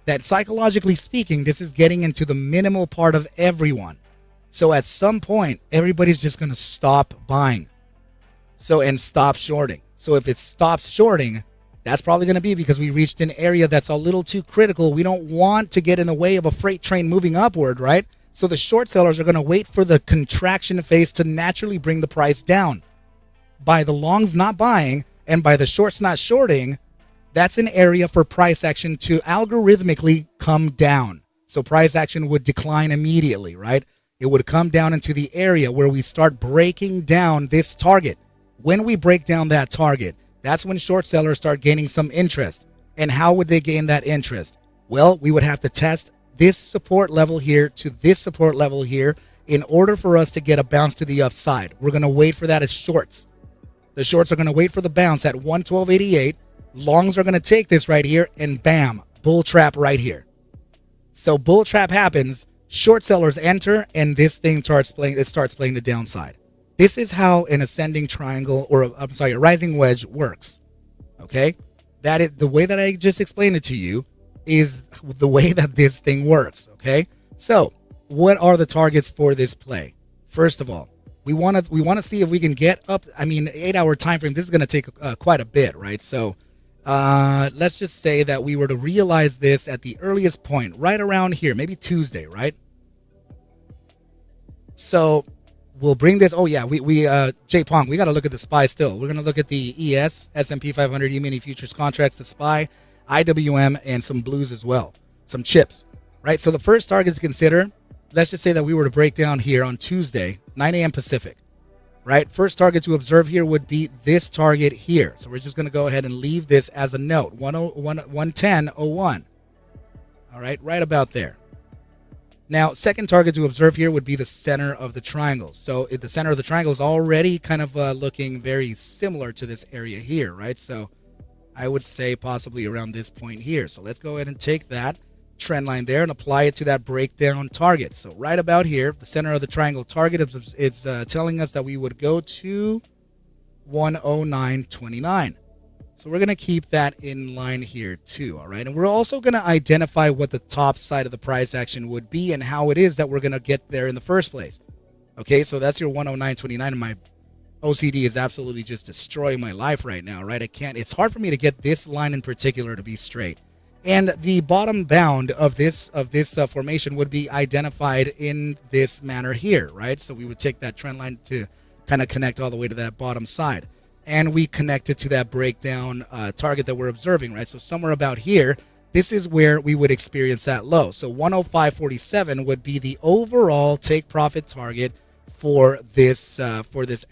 That psychologically speaking, this is getting into the minimal part of everyone. So at some point, everybody's just going to stop buying. So, and stop shorting. So if it stops shorting, that's probably going to be because we reached an area that's a little too critical. We don't want to get in the way of a freight train moving upward, right? So the short sellers are going to wait for the contraction phase to naturally bring the price down. By the longs not buying and by the shorts not shorting, that's an area for price action to algorithmically come down. So price action would decline immediately, right? It would come down into the area where we start breaking down this target. When we break down that target, that's when short sellers start gaining some interest. And how would they gain that interest? Well, we would have to test this support level here to this support level here in order for us to get a bounce to the upside. We're going to wait for that as shorts. The shorts are going to wait for the bounce at 112.88. Longs are going to take this right here and bam, bull trap right here. So bull trap happens, short sellers enter, and this thing starts playing the downside. This is how an ascending triangle, or a rising wedge works. Okay? That is the way that I just explained it to you is the way that this thing works. Okay? So, what are the targets for this play? First of all, we want to see if we can get up. 8-hour time frame. This is going to take quite a bit, right? So, let's just say that we were to realize this at the earliest point, right around here, maybe Tuesday, right? So we'll bring this. Oh yeah, J Pong, we got to look at the SPY still. We're gonna look at the ES, S&P 500 E-mini futures contracts, the SPY, IWM, and some blues as well, some chips, right? So the first target to consider, let's just say that we were to break down here on Tuesday, 9 a.m. Pacific, right? First target to observe here would be this target here. So we're just gonna go ahead and leave this as a note, 110.01. All right about there. Now, second target to observe here would be the center of the triangle. So the center of the triangle is already kind of looking very similar to this area here, right? So I would say possibly around this point here. So let's go ahead and take that trend line there and apply it to that breakdown target. So right about here, the center of the triangle target is telling us that we would go to 109.29. So we're going to keep that in line here too, all right? And we're also going to identify what the top side of the price action would be and how it is that we're going to get there in the first place. Okay, so that's your 109.29, and my OCD is absolutely just destroying my life right now, right? It's hard for me to get this line in particular to be straight. And the bottom bound of this formation would be identified in this manner here, right? So we would take that trend line to kind of connect all the way to that bottom side. And we connect it to that breakdown target that we're observing, right? So somewhere about here, this is where we would experience that low. So 105.47 would be the overall take profit target for this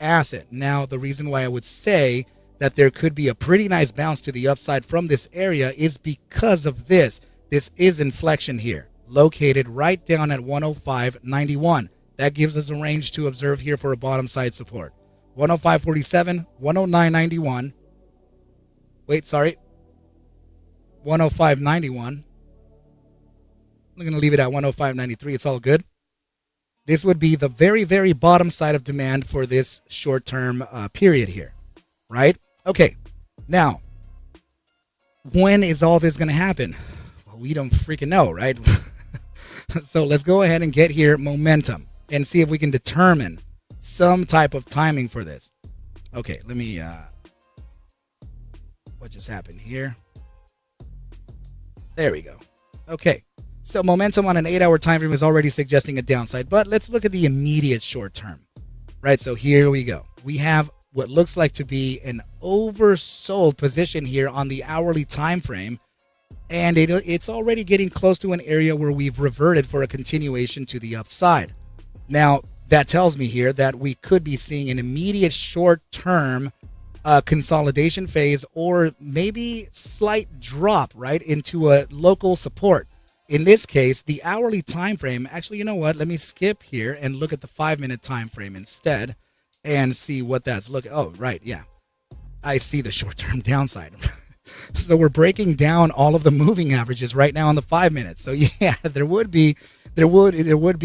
asset. Now, the reason why I would say that there could be a pretty nice bounce to the upside from this area is because of this. This is inflection here, located right down at 105.91. That gives us a range to observe here for a bottom side support. 105.47, 109.91. Wait, sorry. 105.91. I'm going to leave it at 105.93. It's all good. This would be the very, very bottom side of demand for this short-term period here, right? Okay, now, when is all this going to happen? Well, we don't freaking know, right? So let's go ahead and get here momentum and see if we can determine some type of timing for this. Okay, let me, what just happened here? There we go. Okay, so momentum on an 8-hour time frame is already suggesting a downside, but let's look at the immediate short term, right? So here we go. We have what looks like to be an oversold position here on the hourly time frame, and it's already getting close to an area where we've reverted for a continuation to the upside. Now, that tells me here that we could be seeing an immediate short-term consolidation phase, or maybe slight drop right into a local support. In this case, the hourly time frame, actually, you know what? Let me skip here and look at the 5-minute time frame instead and see what that's looking. Oh, right, yeah. I see the short-term downside. So we're breaking down all of the moving averages right now on the 5 minutes. So yeah, there would be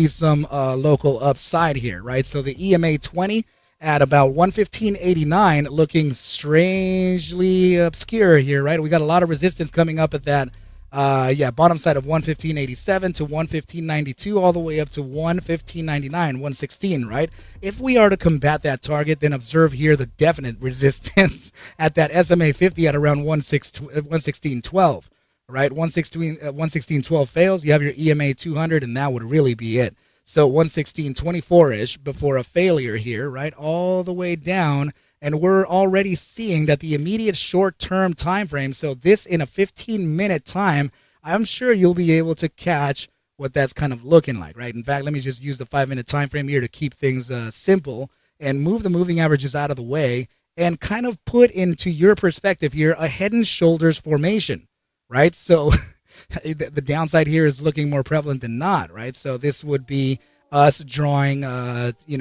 some local upside here, right? So the EMA 20 at about 115.89 looking strangely obscure here, right? We got a lot of resistance coming up at that Yeah, bottom side of 115.87 to 115.92, all the way up to 115.99, 116, right? If we are to combat that target, then observe here the definite resistance at that SMA 50 at around 116.12, right? 116.12 fails, you have your EMA 200, and that would really be it. So 116.24-ish before a failure here, right? All the way down. And we're already seeing that the immediate short-term time frame, so this in a 15-minute time, I'm sure you'll be able to catch what that's kind of looking like, right? In fact, let me just use the 5-minute time frame here to keep things simple and move the moving averages out of the way and kind of put into your perspective here a head and shoulders formation, right? So the downside here is looking more prevalent than not, right? So this would be us drawing,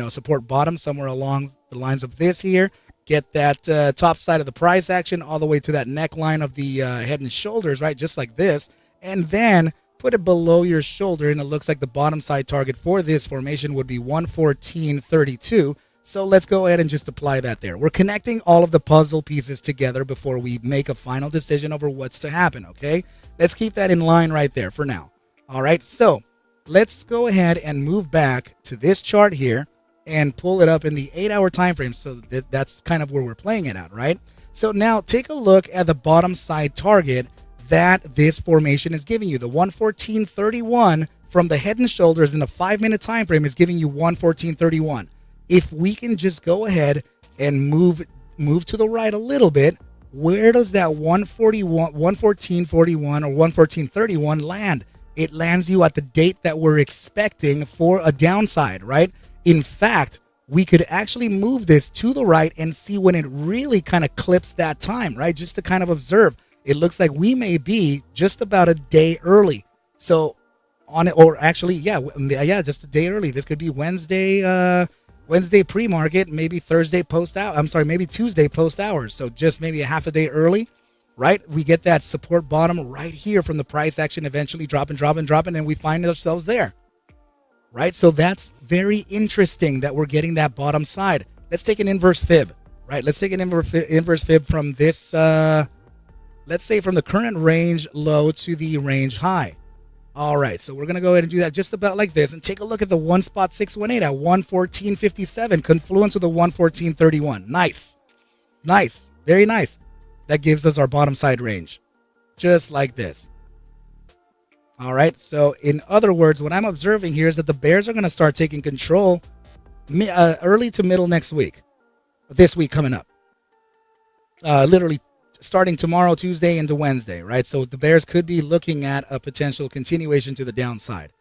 support bottom somewhere along the lines of this here. Get that top side of the price action all the way to that neckline of the head and shoulders, right? Just like this. And then put it below your shoulder, and it looks like the bottom side target for this formation would be 114.32. So let's go ahead and just apply that there. We're connecting all of the puzzle pieces together before we make a final decision over what's to happen, okay? Let's keep that in line right there for now. All right, so let's go ahead and move back to this chart here and pull it up in the 8-hour time frame. So that's kind of where we're playing it at, right? So now take a look at the bottom side target that this formation is giving you. The 114.31 from the head and shoulders in the 5-minute time frame is giving you 114.31. If we can just go ahead and move to the right a little bit, where does that 114.41 or 114.31 land? It lands you at the date that we're expecting for a downside, right? In fact, we could actually move this to the right and see when it really kind of clips that time, right? Just to kind of observe. It looks like we may be just about a day early. So on it, or actually, yeah, just a day early. This could be Wednesday pre-market, maybe Thursday post out. I'm sorry, maybe Tuesday post hours. So just maybe a half a day early, right? We get that support bottom right here from the price action, eventually dropping, and we find ourselves there. Right, so that's very interesting that we're getting that bottom side. Let's take an inverse fib, right? Let's take an inverse fib from this, let's say from the current range low to the range high. All right, so we're going to go ahead and do that just about like this and take a look at the 1.618 at 114.57, confluence with the 114.31. Nice, very nice. That gives us our bottom side range, just like this. All right, so in other words, what I'm observing here is that the bears are going to start taking control early to middle next week, this week coming up, literally starting tomorrow, Tuesday into Wednesday, right? So the bears could be looking at a potential continuation to the downside.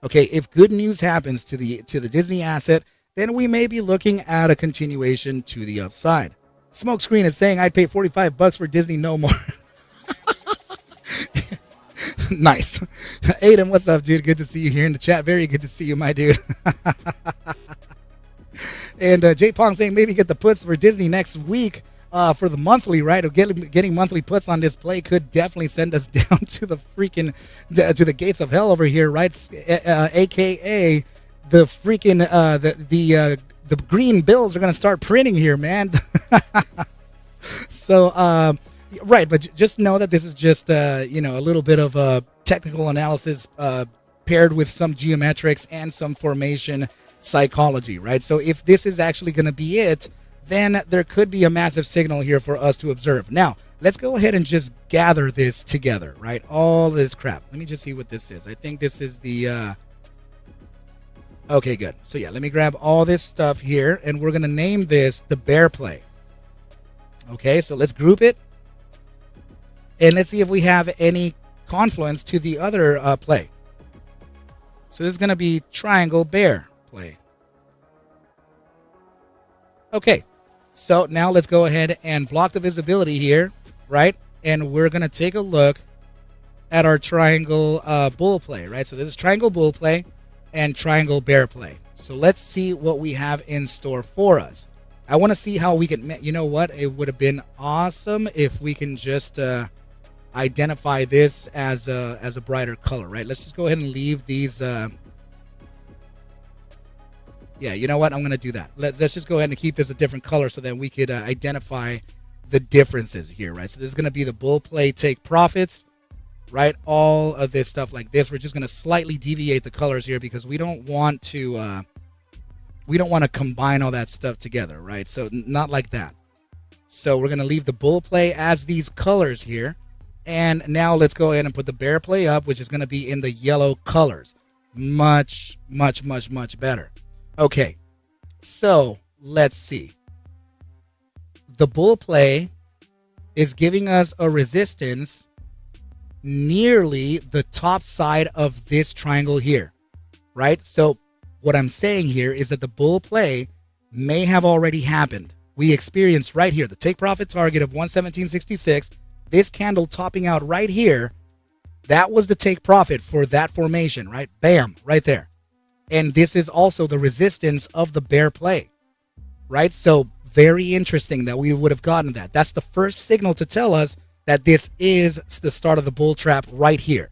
Okay, if good news happens to the Disney asset, then we may be looking at a continuation to the upside. Smokescreen is saying I'd pay $45 for Disney no more. Nice. Aiden, what's up, dude? Good to see you here in the chat. Very good to see you, my dude. And J Pong saying maybe get the puts for Disney next week for the monthly, right? Getting monthly puts on this play could definitely send us down to the to the gates of hell over here, right? AKA the freaking the green bills are gonna start printing here, man. So right, but just know that this is just a little bit of a technical analysis paired with some geometrics and some formation psychology, right? So if this is actually going to be it, then there could be a massive signal here for us to observe. Now, let's go ahead and just gather this together, right? All this crap. Let me just see what this is. I think this is the okay, good. So yeah, let me grab all this stuff here, and we're going to name this the bear play. Okay, so let's group it. And let's see if we have any confluence to the other play. So this is going to be triangle bear play. Okay, so now let's go ahead and block the visibility here, right? And we're going to take a look at our triangle bull play, right? So this is triangle bull play and triangle bear play. So let's see what we have in store for us. I want to see how we can, you know what? It would have been awesome if we can just identify this as a brighter color, right? Let's just go ahead and leave these. Yeah, you know what? I'm going to do that. Let's just go ahead and keep this a different color so that we could identify the differences here, right? So this is going to be the bull play take profits. right? All of this stuff like this. We're just going to slightly deviate the colors here because we don't want to combine all that stuff together, right? So not like that. So we're going to leave the bull play as these colors here. And now let's go ahead and put the bear play up, which is going to be in the yellow colors. Much, much, much, much better. Okay, so let's see. The bull play is giving us a resistance nearly the top side of this triangle here, right? So what I'm saying here is that the bull play may have already happened. We experienced right here the take profit target of 117.66. This candle topping out right here, that was the take profit for that formation, right? Bam, right there. And this is also the resistance of the bear play, right? So very interesting that we would have gotten that. That's the first signal to tell us that this is the start of the bull trap right here.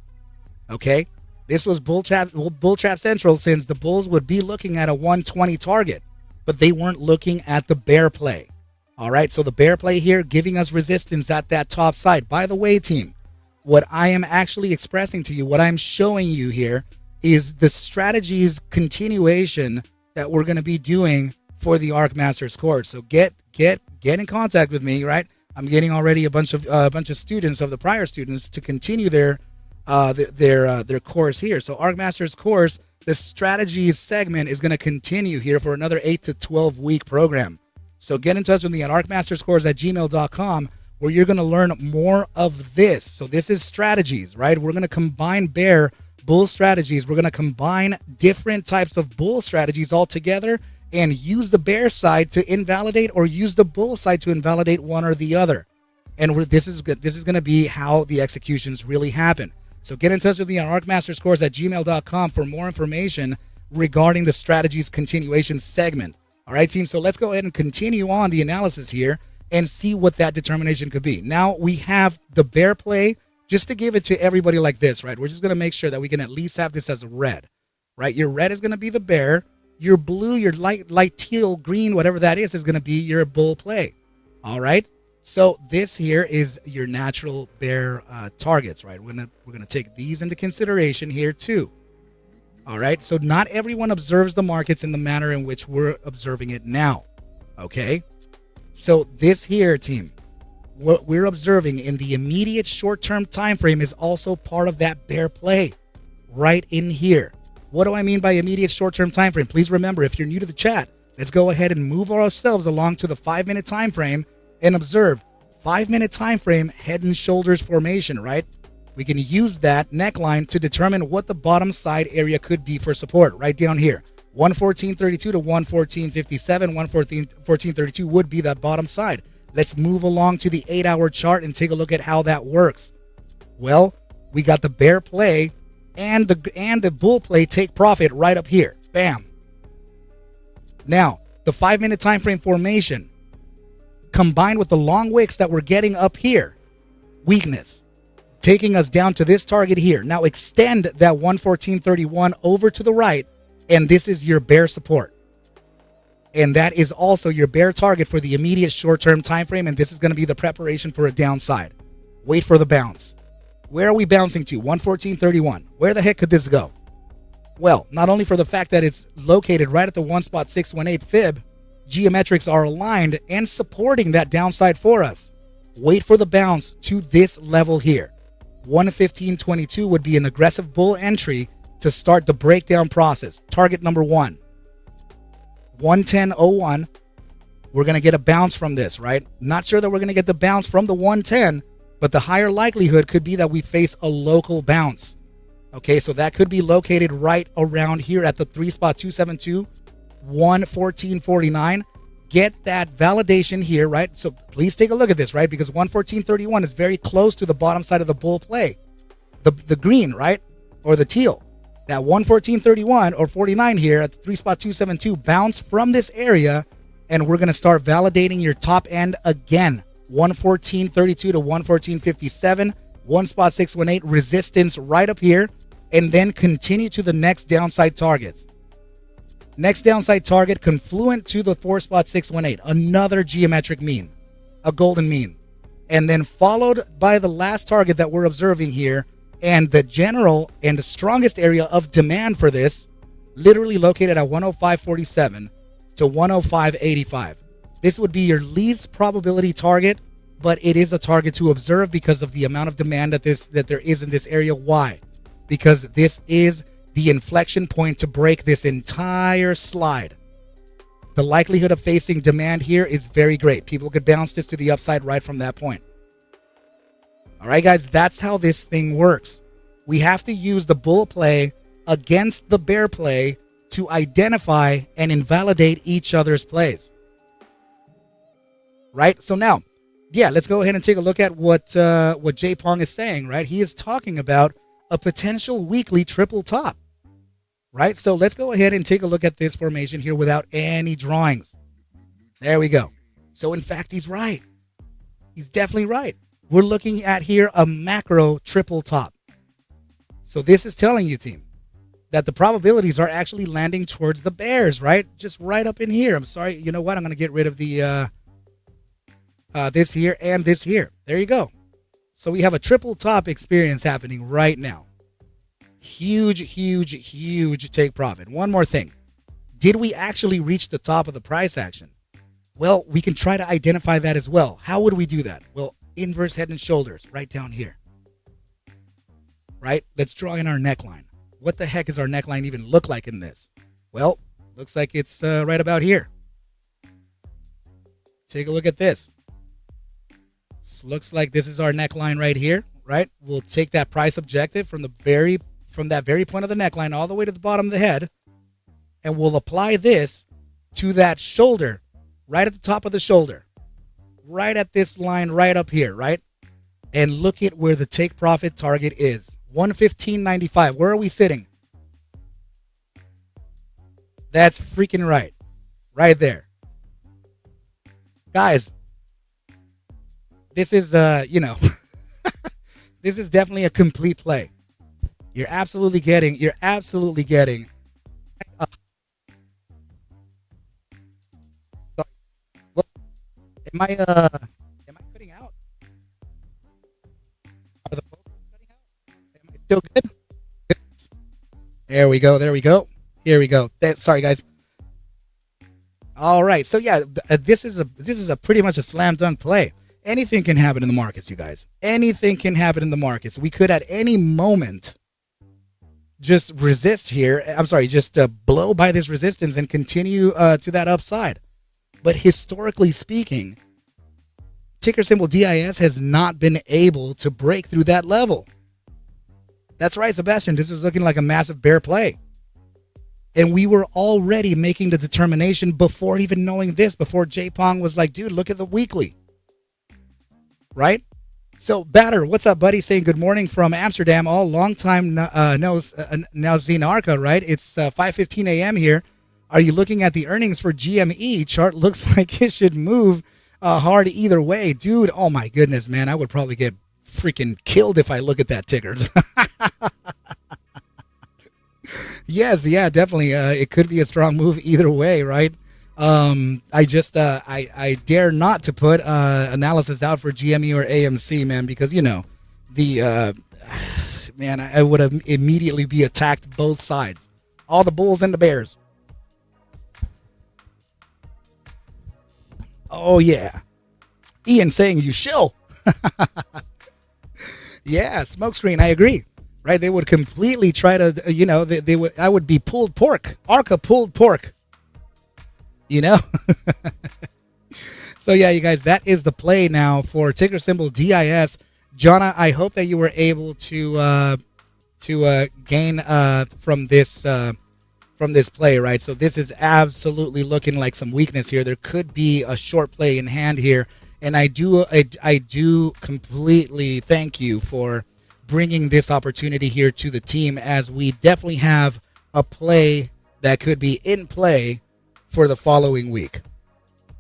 Okay? This was bull trap central, since the bulls would be looking at a 120 target, but they weren't looking at the bear play. All right, so the bear play here giving us resistance at that top side. By the way, team, what I am actually expressing to you, what I'm showing you here is the strategies continuation that we're going to be doing for the ArcMasters course. So get in contact with me, right? I'm getting already a bunch of students of the prior students to continue their course here. So ArcMasters course, the strategies segment is going to continue here for another 8 to 12 week program. So get in touch with me at ArcMastersCourse@gmail.com, where you're going to learn more of this. So this is strategies, right? We're going to combine bear bull strategies. We're going to combine different types of bull strategies all together and use the bear side to invalidate or use the bull side to invalidate one or the other. And this is going to be how the executions really happen. So get in touch with me on ArcMastersCourse@gmail.com for more information regarding the strategies continuation segment. All right, team, so let's go ahead and continue on the analysis here and see what that determination could be. Now we have the bear play, just to give it to everybody like this, right? We're just going to make sure that we can at least have this as red, right? Your red is going to be the bear. Your blue, your light teal, green, whatever that is going to be your bull play. All right, so this here is your natural bear targets, right? We're gonna take these into consideration here too. All right, so not everyone observes the markets in the manner in which we're observing it now. Okay, so this here, team, what we're observing in the immediate short-term time frame is also part of that bear play right in here. What do I mean by immediate short-term time frame? Please remember, if you're new to the chat, let's go ahead and move ourselves along to the 5-minute time frame and observe 5-minute time frame head and shoulders formation, right? We can use that neckline to determine what the bottom side area could be for support right down here. 114.32 to 114.57, 114.32 would be that bottom side. Let's move along to the 8-hour chart and take a look at how that works. Well, we got the bear play and the bull play take profit right up here. Bam. Now, the 5-minute time frame formation combined with the long wicks that we're getting up here, weakness, taking us down to this target here. Now extend that 114.31 over to the right, and this is your bear support. And that is also your bear target for the immediate short-term time frame, and this is going to be the preparation for a downside. Wait for the bounce. Where are we bouncing to? 114.31. Where the heck could this go? Well, not only for the fact that it's located right at the 1.618 fib, geometrics are aligned and supporting that downside for us. Wait for the bounce to this level here. 115.22 would be an aggressive bull entry to start the breakdown process. Target number 1. 110.01. We're going to get a bounce from this, right? Not sure that we're going to get the bounce from the 110, but the higher likelihood could be that we face a local bounce. Okay, so that could be located right around here at the 3.272, 114.49. Get that validation here, right? So please take a look at this, right? Because 114.31 is very close to the bottom side of the bull play. The green, right? Or the teal. That 114.31 or 49 here at the 3.272 bounce from this area, and we're going to start validating your top end again. 114.32 to 114.57, 1.618 resistance right up here, and then continue to the next downside targets. Next downside target confluent to the 4.618, another geometric mean, a golden mean. And then followed by the last target that we're observing here And the general and the strongest area of demand for this, literally located at 105.47 to 105.85. This would be your least probability target, but it is a target to observe because of the amount of demand that there is in this area. Why? Because this is the inflection point to break this entire slide. The likelihood of facing demand here is very great. People could bounce this to the upside right from that point. All right, guys, that's how this thing works. We have to use the bull play against the bear play to identify and invalidate each other's plays. Right? So now, yeah, let's go ahead and take a look at what Jay Pong is saying, right? He is talking about a potential weekly triple top, right? So let's go ahead and take a look at this formation here without any drawings. There we go. So in fact, he's right. He's definitely right. We're looking at here a macro triple top. So this is telling you, team, that the probabilities are actually landing towards the bears, right? Just right up in here. I'm sorry. You know what? I'm going to get rid of the this here and this here. There you go. So we have a triple top experience happening right now. Huge, huge, huge take profit. One more thing. Did we actually reach the top of the price action? Well, we can try to identify that as well. How would we do that? Well, inverse head and shoulders right down here. Right? Let's draw in our neckline. What the heck does our neckline even look like in this? Well, looks like it's right about here. Take a look at this. This looks like this is our neckline right here, right? We'll take that price objective from that very point of the neckline all the way to the bottom of the head, and we'll apply this to that shoulder, right at the top of the shoulder, right at this line right up here, right? And look at where the take profit target is. 115.95. Where are we sitting? That's freaking right. Right there. Guys, this is, this is definitely a complete play. You're absolutely getting. Well, am I cutting out? Are the vocals cutting out? Am I still good? There we go. Here we go. Sorry, guys. All right. So yeah, this is a pretty much a slam dunk play. Anything can happen in the markets, you guys. Anything can happen in the markets. We could at any moment just resist here. I'm sorry, just blow by this resistance and continue to that upside. But historically speaking, ticker symbol DIS has not been able to break through that level. That's right, Sebastian. This is looking like a massive bear play. And we were already making the determination before even knowing this, before Jay Pong was like, dude, look at the weekly. Right? So, Batter, what's up, buddy? Saying good morning from Amsterdam. All long time now seen ARCa, right? It's 5:15 a.m. here. Are you looking at the earnings for GME? Chart looks like it should move hard either way. Dude, oh my goodness, man. I would probably get freaking killed if I look at that ticker. Yes, yeah, definitely. It could be a strong move either way, right? I dare not to put analysis out for GME or AMC, man, because man, I would immediately be attacked both sides, all the bulls and the bears. Oh yeah, Ian saying you shill. Yeah, smokescreen. I agree. Right? They would completely try to, they would. I would be pulled pork. ARCa pulled pork. So yeah, you guys, that is the play now for ticker symbol DIS. Jonna, I hope that you were able to gain from this play, right? So this is absolutely looking like some weakness here. There could be a short play in hand here, and I do completely thank you for bringing this opportunity here to the team, as we definitely have a play that could be in play for the following week.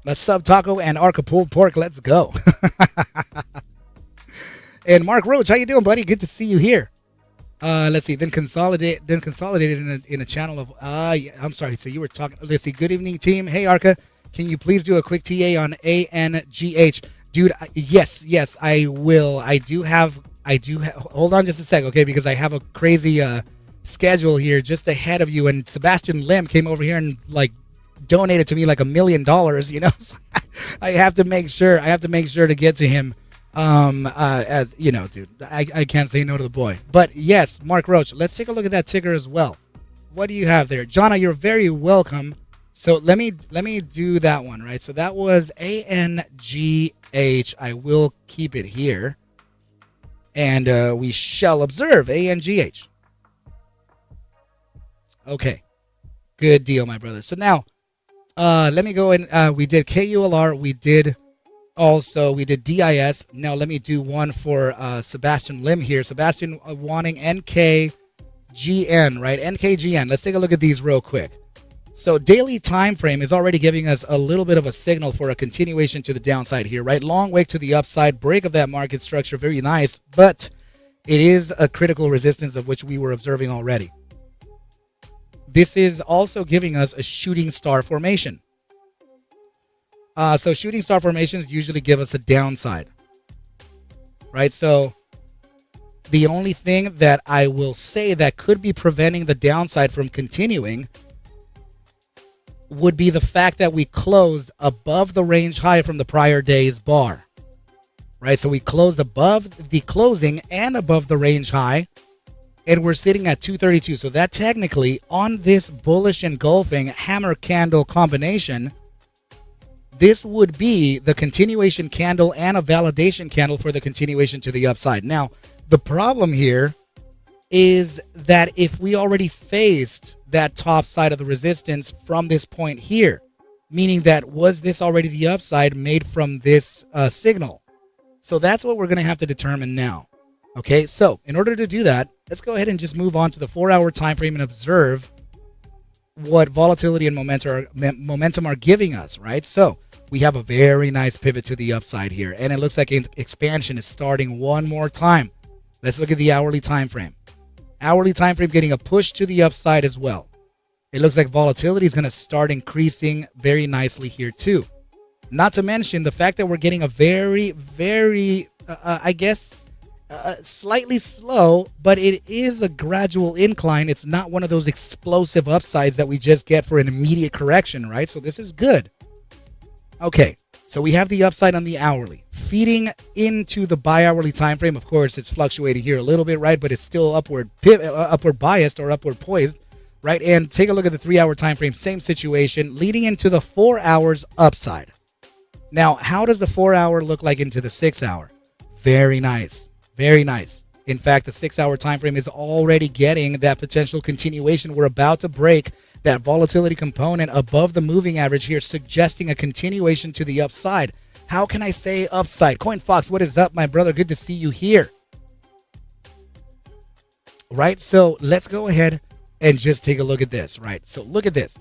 Let's sub taco and ARCa pulled pork. Let's go. And Mark Roach, how you doing, buddy? Good to see you here. Let's see. Then consolidated in a channel of. Yeah, I'm sorry. So you were talking. Let's see. Good evening, team. Hey, ARCa, can you please do a quick TA on ANGH, dude? Yes, I will. I do have I do hold on just a sec, okay, because I have a crazy schedule here just ahead of you, and Sebastian Lim came over here and like donated to me like $1 million, you know. So I have to make sure to get to him. As you know, dude, I can't say no to the boy. But yes, Mark Roach, let's take a look at that ticker as well. What do you have there? Jonna, you're very welcome. So let me do that one, right? So that was ANGH. I will keep it here. And we shall observe ANGH. Okay. Good deal, my brother. So now, let me go and we did KULR. We did DIS. Now let me do one for Sebastian Lim here. Sebastian wanting NKGN, right? NKGN. Let's take a look at these real quick. So daily time frame is already giving us a little bit of a signal for a continuation to the downside here, right? Long wick to the upside, break of that market structure, very nice, but it is a critical resistance of which we were observing already. This is also giving us a shooting star formation. So shooting star formations usually give us a downside, right? So the only thing that I will say that could be preventing the downside from continuing would be the fact that we closed above the range high from the prior day's bar, right? So we closed above the closing and above the range high, and we're sitting at 232. So that technically, on this bullish engulfing hammer candle combination, this would be the continuation candle and a validation candle for the continuation to the upside. Now, the problem here is that if we already faced that top side of the resistance from this point here, meaning that was this already the upside made from this signal? So that's what we're going to have to determine now. Okay, so in order to do that, let's go ahead and just move on to the 4-hour time frame and observe what volatility and momentum are giving us, right? So we have a very nice pivot to the upside here, and it looks like expansion is starting one more time. Let's look at the hourly time frame. Hourly time frame getting a push to the upside as well. It looks like volatility is going to start increasing very nicely here too. Not to mention the fact that we're getting a very, very, slightly slow, but it is a gradual incline. It's not one of those explosive upsides that we just get for an immediate correction, right? So this is good. Okay, so we have the upside on the hourly. Feeding into the bi-hourly time frame, of course, it's fluctuating here a little bit, right? But it's still upward biased or upward poised, right? And take a look at the 3-hour time frame, same situation, leading into the 4 hours upside. Now, how does the 4-hour look like into the 6-hour? Very nice. Very nice. In fact, the 6-hour time frame is already getting that potential continuation. We're about to break that volatility component above the moving average here, suggesting a continuation to the upside. How can I say upside? CoinFox, what is up, my brother? Good to see you here. Right, so let's go ahead and just take a look at this, right? So look at this.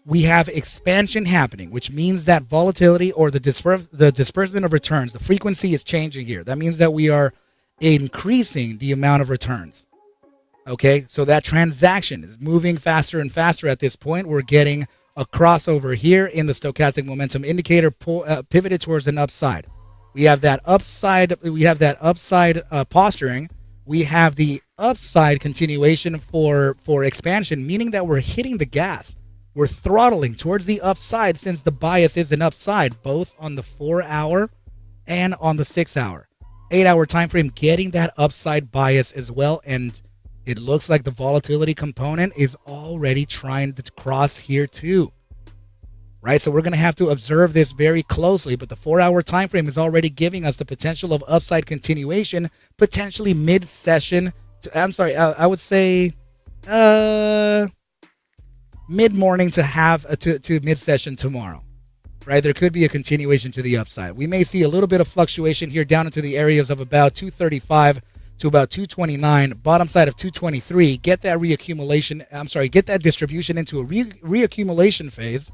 We have expansion happening, which means that volatility or the disbursement of returns, the frequency is changing here. That means that we are increasing the amount of returns. Okay, so that transaction is moving faster and faster at this point. We're getting a crossover here in the stochastic momentum indicator pivoted towards an upside. We have that upside. Posturing. We have the upside continuation for expansion, meaning that we're hitting the gas. We're throttling towards the upside since the bias is an upside, both on the 4-hour and on the 6-hour. 8-hour time frame getting that upside bias as well, and it looks like the volatility component is already trying to cross here too. Right, so we're going to have to observe this very closely, but the 4-hour time frame is already giving us the potential of upside continuation, potentially mid-session. I would say mid-morning to mid-session tomorrow. Right, there could be a continuation to the upside. We may see a little bit of fluctuation here down into the areas of about 235 to about 229, bottom side of 223. Get that get that distribution into a reaccumulation phase,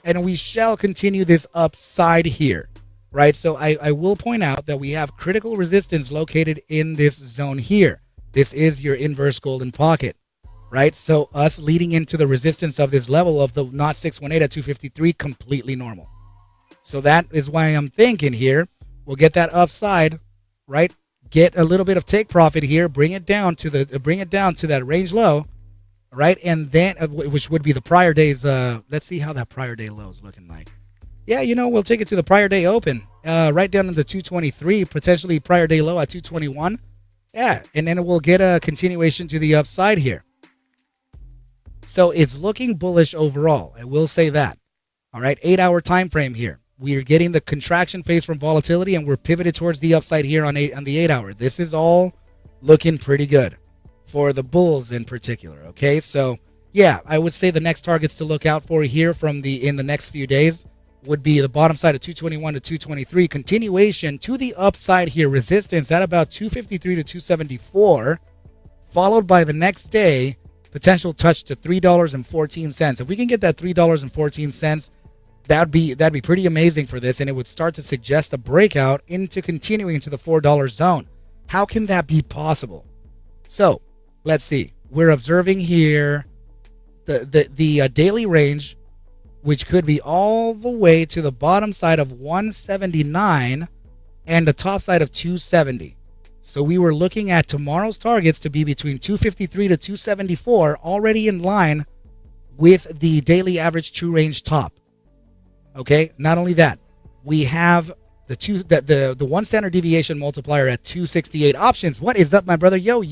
and we shall continue this upside here. Right, so I will point out that we have critical resistance located in this zone here. This is your inverse golden pocket. Right, so us leading into the resistance of this level of the knot 618 at 253, completely normal. So that is why I'm thinking here, we'll get that upside, right? get a little bit of take profit here, bring it down to that range low, right? And then which would be the prior day's. Let's see how that prior day low is looking like. Yeah, we'll take it to the prior day open, right down to the 223, potentially prior day low at 221. Yeah, and then we'll get a continuation to the upside here. So it's looking bullish overall. I will say that. All right, 8-hour time frame here. We are getting the contraction phase from volatility, and we're pivoted towards the upside here on the 8-hour. This is all looking pretty good for the bulls in particular. Okay, so yeah, I would say the next targets to look out for here in the next few days would be the bottom side of 221 to 223, continuation to the upside here, resistance at about 253 to 274, followed by the next day potential touch to $3.14. If we can get that $3.14, that'd be pretty amazing for this, and it would start to suggest a breakout into continuing into the $4 zone. How can that be possible? So let's see. We're observing here the daily range, which could be all the way to the bottom side of 179 and the top side of 270. So we were looking at tomorrow's targets to be between 253 to 274, already in line with the daily average true range top. Okay, not only that, we have the 1 standard deviation multiplier at 268 options. What is up, my brother? Yo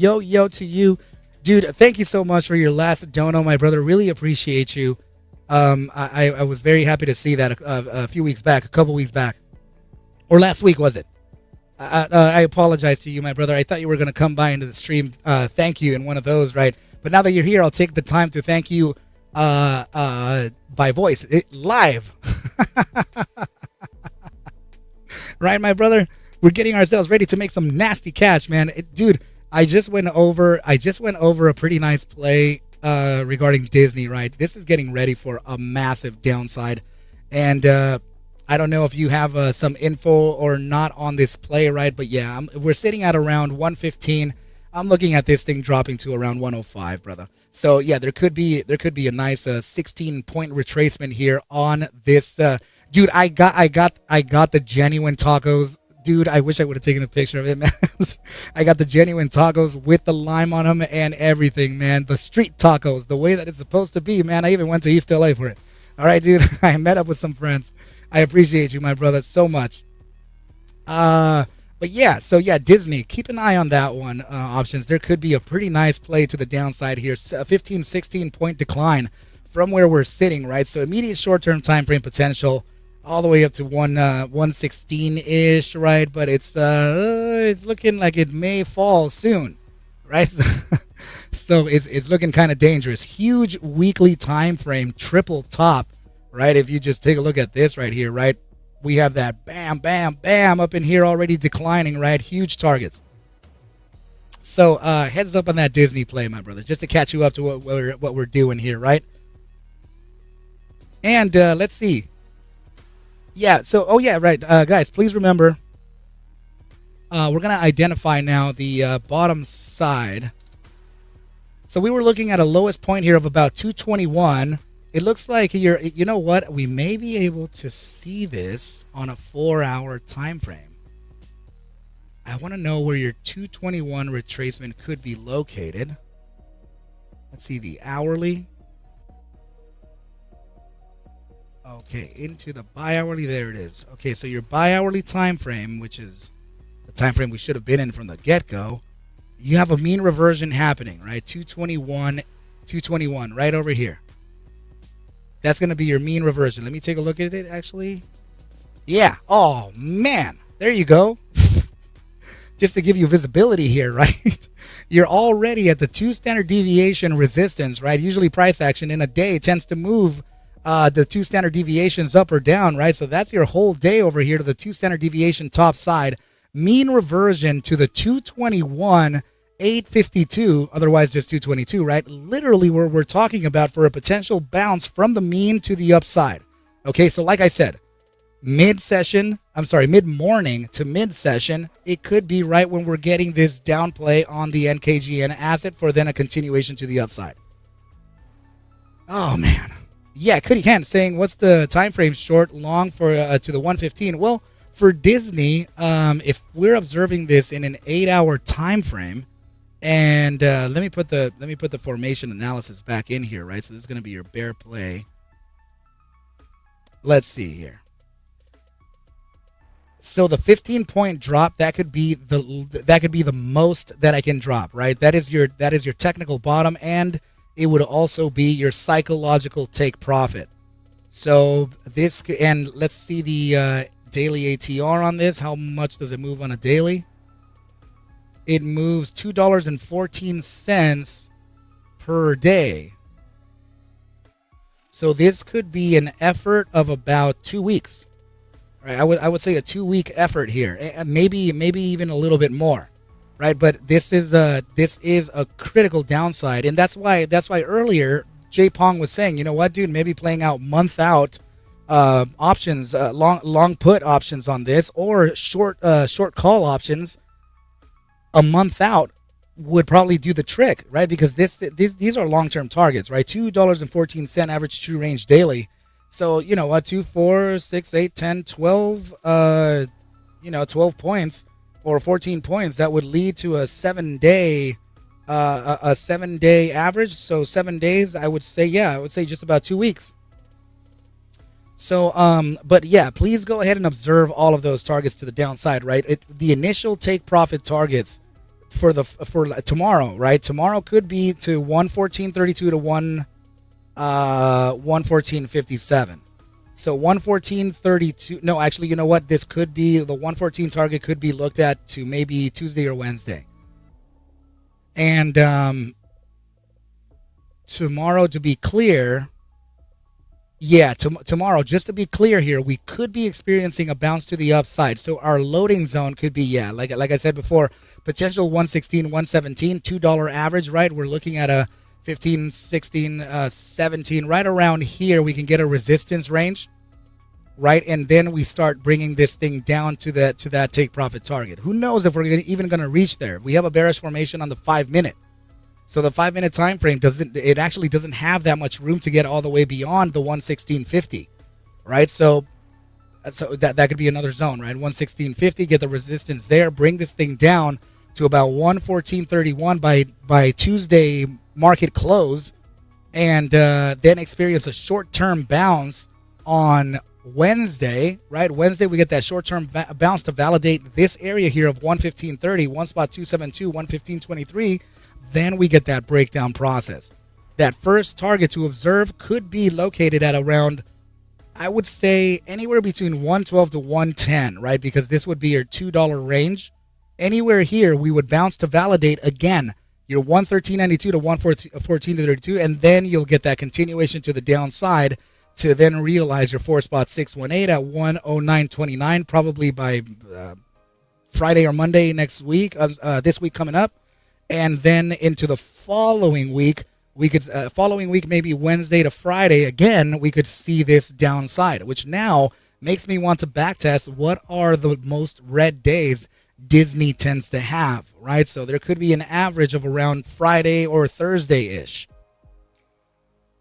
to you, dude. Thank you so much for your last dono, my brother. Really appreciate you. I was very happy to see that a couple weeks back, or last week, was it? I apologize to you, my brother. I thought you were going to come by into the stream. Thank you in one of those, right? But now that you're here, I'll take the time to thank you by voice, live. Right, my brother? We're getting ourselves ready to make some nasty cash, man. Dude, I just went over a pretty nice play regarding Disney, right? This is getting ready for a massive downside. And I don't know if you have some info or not on this play, right? But yeah, we're sitting at around 115. I'm looking at this thing dropping to around 105, brother. So yeah, there could be a nice 16-point retracement here on this. Dude, I got the genuine tacos. Dude, I wish I would have taken a picture of it, man. I got the genuine tacos with the lime on them and everything, man. The street tacos, the way that it's supposed to be, man. I even went to East LA for it. All right, dude. I met up with some friends. I appreciate you, my brother, so much. But yeah, so yeah, Disney, keep an eye on that one. Options. There could be a pretty nice play to the downside here. 15, 16-point decline from where we're sitting, right? So immediate short-term time frame potential all the way up to 116-ish, right? But it's looking like it may fall soon, right? So it's looking kind of dangerous. Huge weekly time frame, triple top, right? If you just take a look at this right here, right? We have that bam, bam, bam up in here already declining, right? Huge targets. So heads up on that Disney play, my brother, just to catch you up to what we're doing here, right? And let's see. Yeah, so, oh yeah, right. Guys, please remember, we're going to identify now the bottom side. So we were looking at a lowest point here of about 221. It looks like you know what? We may be able to see this on a 4-hour time frame. I want to know where your 221 retracement could be located. Let's see the hourly. Okay, into the bi-hourly. There it is. Okay, so your bi-hourly time frame, which is the time frame we should have been in from the get-go, you have a mean reversion happening, right? 221, right over here. That's going to be your mean reversion. Let me take a look at it, actually. Yeah. Oh, man. There you go. Just to give you visibility here, right? You're already at the 2 standard deviation resistance, right? Usually price action in a day tends to move the 2 standard deviations up or down, right? So that's your whole day over here to the 2 standard deviation top side. Mean reversion to the 221.852, otherwise just 222, right? Literally where we're talking about for a potential bounce from the mean to the upside. Okay, so like I said, mid-morning to mid-session, it could be right when we're getting this down play on the NKGN asset for then a continuation to the upside. Oh, man. Yeah, Cody Kent saying, what's the time frame short, long for to the 115? Well, for Disney, if we're observing this in an 8-hour time frame, and let me put the formation analysis back in here, right? So this is going to be your bear play. Let's see here. So the 15-point drop, that could be the most that I can drop, right? That is your technical bottom, and it would also be your psychological take profit. So this, and let's see the daily ATR on this. How much does it move on a daily? It moves $2.14 per day. So this could be an effort of about 2 weeks. Right, I would say a 2-week effort here, maybe even a little bit more, right? But this is a critical downside, and that's why earlier Jay Pong was saying, you know what, dude, maybe playing out month out options, long put options on this, or short call options a month out would probably do the trick, right? Because these are long term targets, right? $2.14 average true range daily. So, 2, 4, 6, 8, 10, 12, 12 points or 14 points, that would lead to a 7-day average. So 7 days, I would say just about 2 weeks. So, but yeah, please go ahead and observe all of those targets to the downside, right? The initial take profit targets for tomorrow, right? Tomorrow could be to 114.32 to 114.57. So 114.32. No, actually, you know what? This could be the 114 target could be looked at to maybe Tuesday or Wednesday. And tomorrow, to be clear, tomorrow, just to be clear here, we could be experiencing a bounce to the upside. So our loading zone could be, like I said before, potential 116, 117, $2 average, right? We're looking at a 15, 16, 17, right around here. We can get a resistance range, right? And then we start bringing this thing down to that take profit target. Who knows if we're even going to reach there? We have a bearish formation on the 5-minute. So the 5-minute time frame actually doesn't have that much room to get all the way beyond the 116.50, right? So that could be another zone, right? 116.50, get the resistance there, bring this thing down to about 114.31 by Tuesday market close, and then experience a short-term bounce on Wednesday, right? Wednesday, we get that short-term bounce to validate this area here of 115.30, one spot 272, 115.23. Then we get that breakdown process. That first target to observe could be located at around, I would say, anywhere between 112 to 110, right? Because this would be your $2 range. Anywhere here, we would bounce to validate again your 113.92 to 114.32, and then you'll get that continuation to the downside to then realize your 4-spot 618 at 109.29, probably by Friday or Monday next week, this week coming up. And then into the following week, maybe Wednesday to Friday, again, we could see this downside, which now makes me want to backtest what are the most red days Disney tends to have, right? So there could be an average of around Friday or Thursday-ish,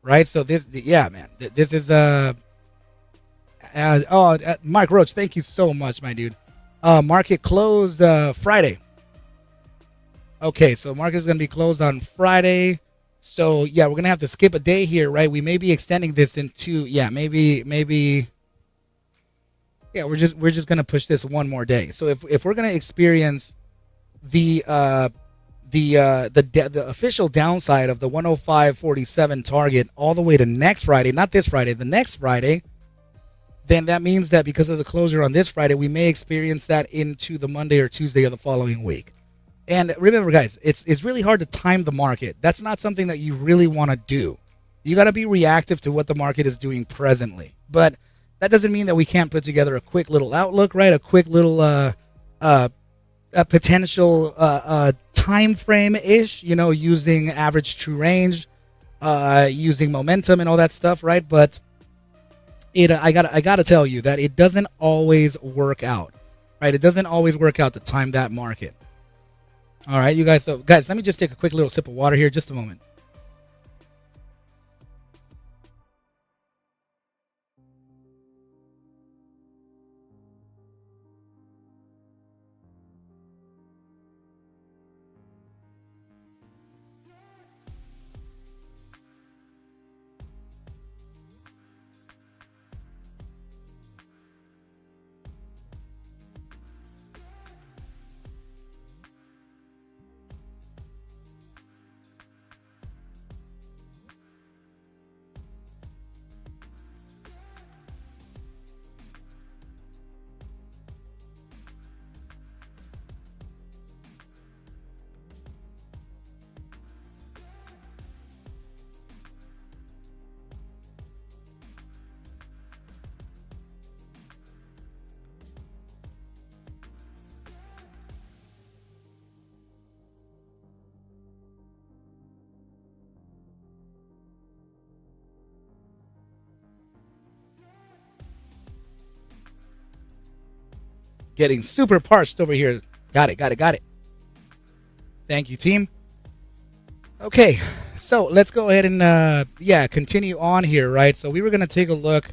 right? So this is Mark Roach, thank you so much, my dude. Market closed Friday. Okay, so market is going to be closed on Friday. So, yeah, we're going to have to skip a day here, right? We may be extending this into, maybe, we're just going to push this one more day. So if we're going to experience the official downside of the 105.47 target all the way to next Friday, not this Friday, the next Friday, then that means that because of the closure on this Friday, we may experience that into the Monday or Tuesday of the following week. And remember, guys, it's really hard to time the market. That's not something that you really want to do. You got to be reactive to what the market is doing presently. But that doesn't mean that we can't put together a quick little outlook, right? A quick little a potential time frame-ish, using average true range, using momentum and all that stuff, right? But I gotta tell you that it doesn't always work out, right? It doesn't always work out to time that market. All right, you guys. So, guys, let me just take a quick little sip of water here. Just a moment. getting super parched over here. Got it. Thank you, team. Okay, so let's go ahead and continue on here, right? So we were gonna take a look.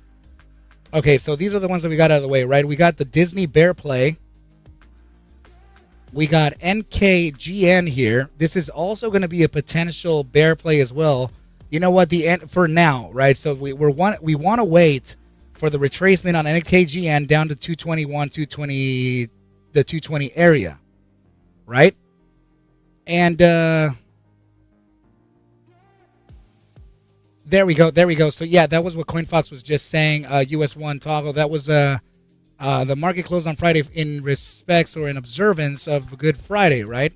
Okay, so these are the ones that we got out of the way, right? We got the Disney Bear Play. We got NKGN here. This is also going to be a potential bear play as well. You know what? For now, right? So we want to wait for the retracement on NKGN down to 221, 220, the 220 area, right? And there we go. So yeah, that was what CoinFox was just saying. US1 toggle. That was the market closed on Friday in respects or in observance of Good Friday, right?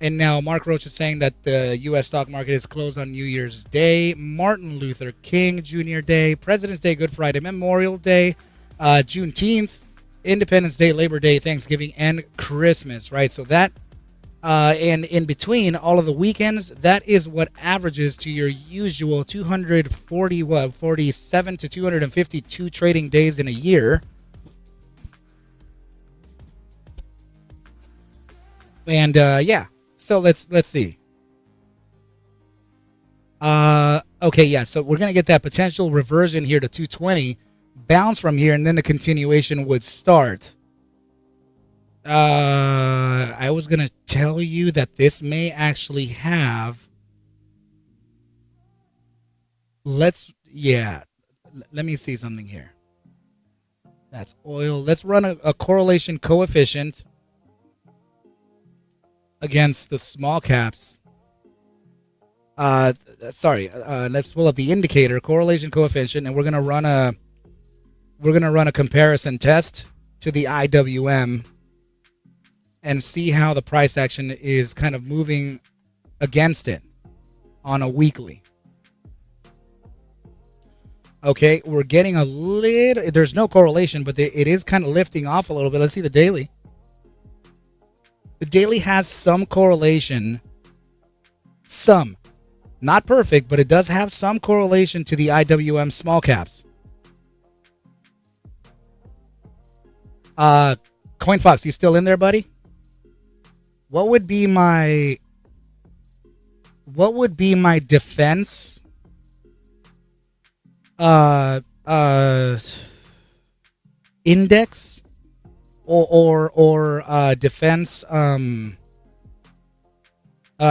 And now Mark Roach is saying that the U.S. stock market is closed on New Year's Day, Martin Luther King Jr. Day, President's Day, Good Friday, Memorial Day, Juneteenth, Independence Day, Labor Day, Thanksgiving, and Christmas, right? So that, and in between all of the weekends, that is what averages to your usual 47 to 252 trading days in a year. And so let's see. Okay, yeah. So we're gonna get that potential reversion here to 220, bounce from here, and then the continuation would start. I was gonna tell you that this may actually have. Let me see something here. That's oil. Let's run a correlation coefficient against the small caps. Let's pull up the indicator correlation coefficient, and we're gonna run a comparison test to the IWM and see how the price action is kind of moving against it on a weekly. Okay, we're getting a little. There's no correlation, but it is kind of lifting off a little bit. Let's see the daily. The daily has some correlation, some, not perfect, but it does have some correlation to the IWM small caps. CoinFox, you still in there, buddy? What would be my defense? Index? Or defense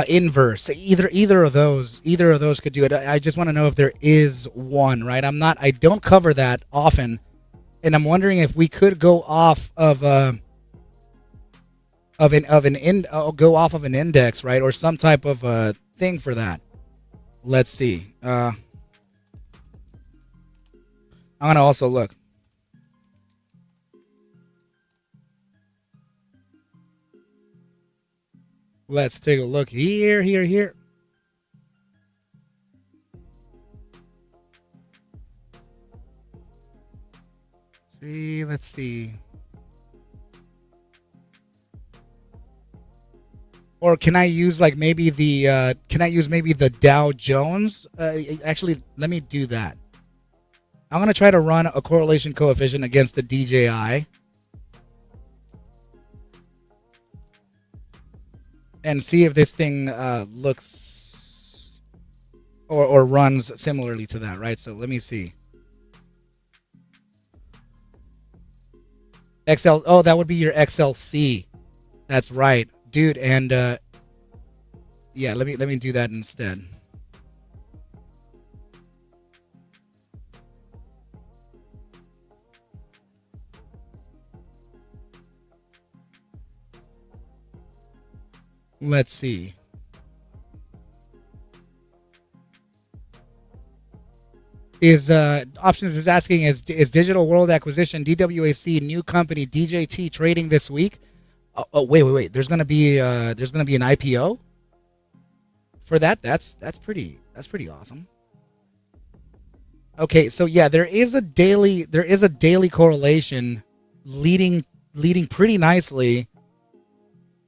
inverse. Either of those could do it. I just want to know if there is one, right? I don't cover that often, and I'm wondering if we could go off of an index, right, or some type of thing for that. Let's see. I'm gonna also look. Let's take a look here. Let's see. Or can I use maybe the Dow Jones? Actually, let me do that. I'm going to try to run a correlation coefficient against the DJI. And see if this thing looks or runs similarly to that, right? So let me see. XL. Oh, that would be your XLC. That's right, dude. And yeah, let me do that instead. Let's see. Options is asking, is Digital World Acquisition, DWAC, new company DJT trading this week? Oh, wait. There's gonna be an IPO for that. That's pretty awesome. Okay, so yeah, there is a daily correlation leading pretty nicely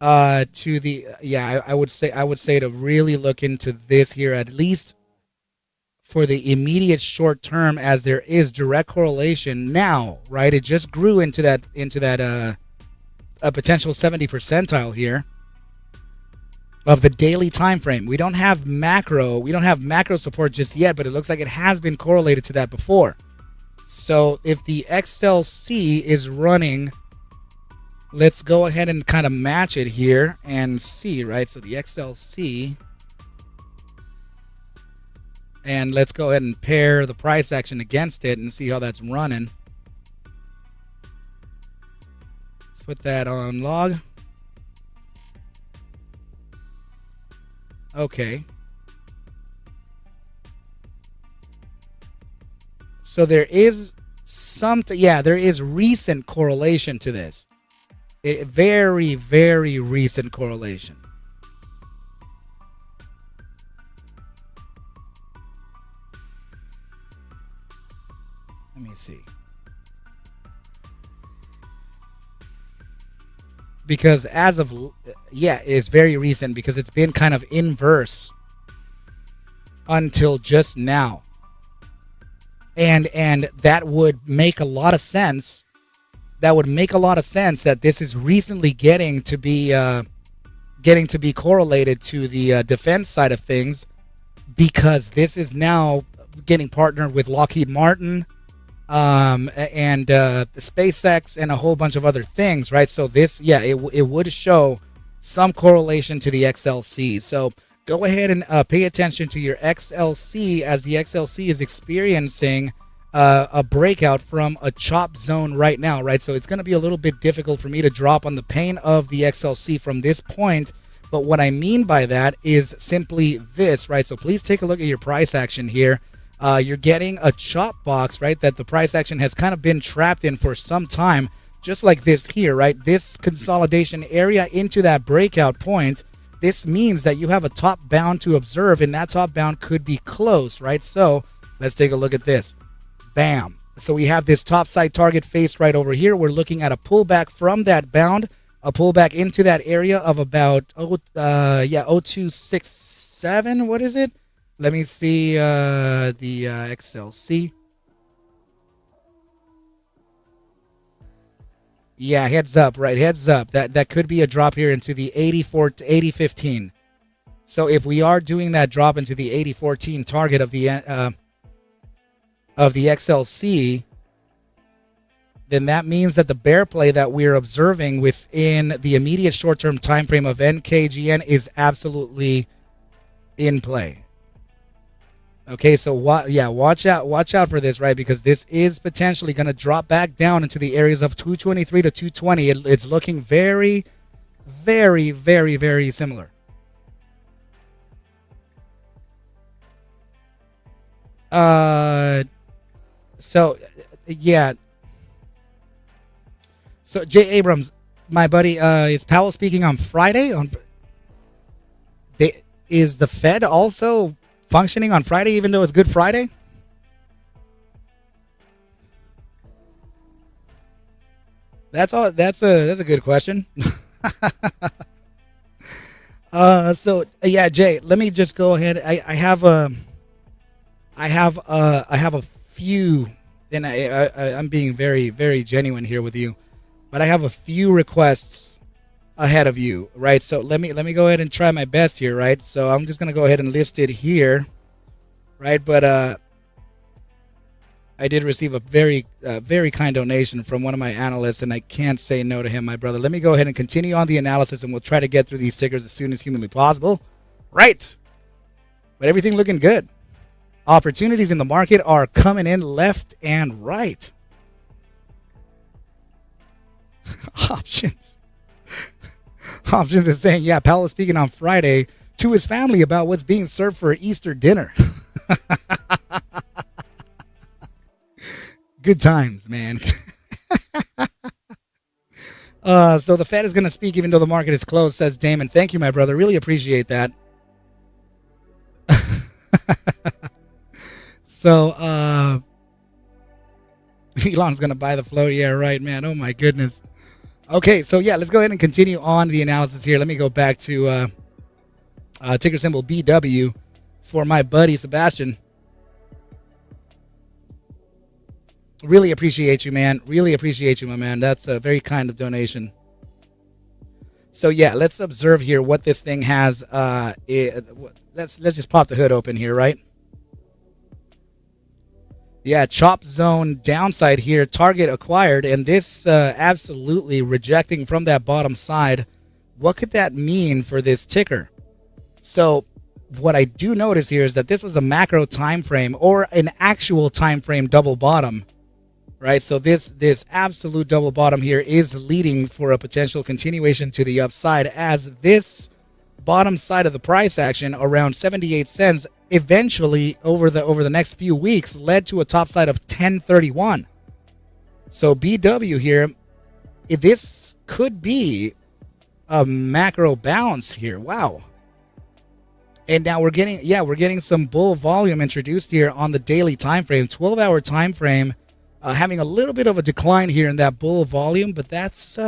to the I would say to really look into this here, at least for the immediate short term, as there is direct correlation now, right? It just grew into that a potential 70 percentile here of the daily time frame. We don't have macro support just yet, but it looks like it has been correlated to that before. So if the XLC is running, let's go ahead and kind of match it here and see, right? So the XLC, and let's go ahead and pair the price action against it and see how that's running. Let's put that on log. Okay. So there is there is recent correlation to this. Very, very recent correlation. Let me see. Because as of, it's very recent because it's been kind of inverse until just now. And that would make a lot of sense. That would make a lot of sense that this is recently getting to be correlated to the defense side of things, because this is now getting partnered with Lockheed Martin, and SpaceX and a whole bunch of other things, right? So this, it would show some correlation to the XLC. So go ahead and pay attention to your XLC, as the XLC is experiencing a breakout from a chop zone right now, right? So it's going to be a little bit difficult for me to drop on the pain of the XLC from this point. But what I mean by that is simply this, right? So please take a look at your price action here. You're getting a chop box, right, that the price action has kind of been trapped in for some time, just like this here, right? This consolidation area into that breakout point. This means that you have a top bound to observe, and that top bound could be close, right? So let's take a look at this. Bam. So we have this top side target faced right over here. We're looking at a pullback from that bound, a pullback into that area of about 0267. What is it? Let me see the XLC. Yeah, heads up, right? Heads up. That could be a drop here into the 8015. So if we are doing that drop into the 8014 target of the XLC, then that means that the bear play that we're observing within the immediate short-term time frame of NKGN is absolutely in play. Okay, so watch out for this, right? Because this is potentially going to drop back down into the areas of 223 to 220. It's looking very, very, very, very similar. So Jay Abrams, my buddy, is Powell speaking on Friday? Is the Fed also functioning on Friday, even though it's Good Friday? That's all. That's a good question. Jay, let me just go ahead. I have a few, and I'm being very, very genuine here with you, but I have a few requests ahead of you, right? So let me go ahead and try my best here, right? So I'm just gonna go ahead and list it here, right? But I did receive a very kind donation from one of my analysts, and I can't say no to him, my brother. Let me go ahead and continue on the analysis, and we'll try to get through these tickers as soon as humanly possible, right? But everything looking good. Opportunities in the market are coming in left and right. Options is saying, yeah, Powell is speaking on Friday to his family about what's being served for Easter dinner. Good times, man. So the Fed is going to speak even though the market is closed, says Damon. Thank you, my brother. Really appreciate that. So Elon's going to buy the float. Yeah, right, man. Oh, my goodness. Okay, so yeah, let's go ahead and continue on the analysis here. Let me go back to ticker symbol BW for my buddy Sebastian. Really appreciate you, man. Really appreciate you, my man. That's a very kind of donation. So yeah, let's observe here what this thing has. Let's just pop the hood open here, right? Yeah, chop zone downside here, target acquired, and this absolutely rejecting from that bottom side. What could that mean for this ticker? So what I do notice here is that this was a macro time frame or an actual time frame double bottom, right? So this absolute double bottom here is leading for a potential continuation to the upside, as this bottom side of the price action around 78 cents eventually over the next few weeks led to a top side of 1031. So BW here, this could be a macro bounce here. Wow. And now we're getting some bull volume introduced here on the daily time frame, 12-hour time frame, having a little bit of a decline here in that bull volume, but that's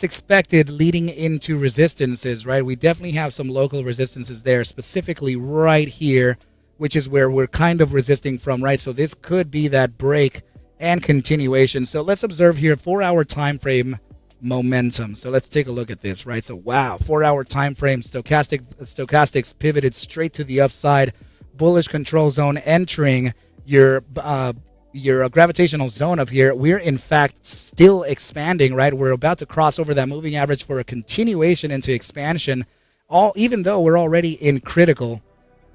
expected leading into resistances, right? We definitely have some local resistances there, specifically right here, which is where we're kind of resisting from, right? So this could be that break and continuation. So let's observe here 4-hour time frame momentum. So let's take a look at this, right? So wow, 4-hour time frame, stochastics pivoted straight to the upside, bullish control zone entering your gravitational zone up here. We're in fact still expanding, right? We're about to cross over that moving average for a continuation into expansion, even though we're already in critical,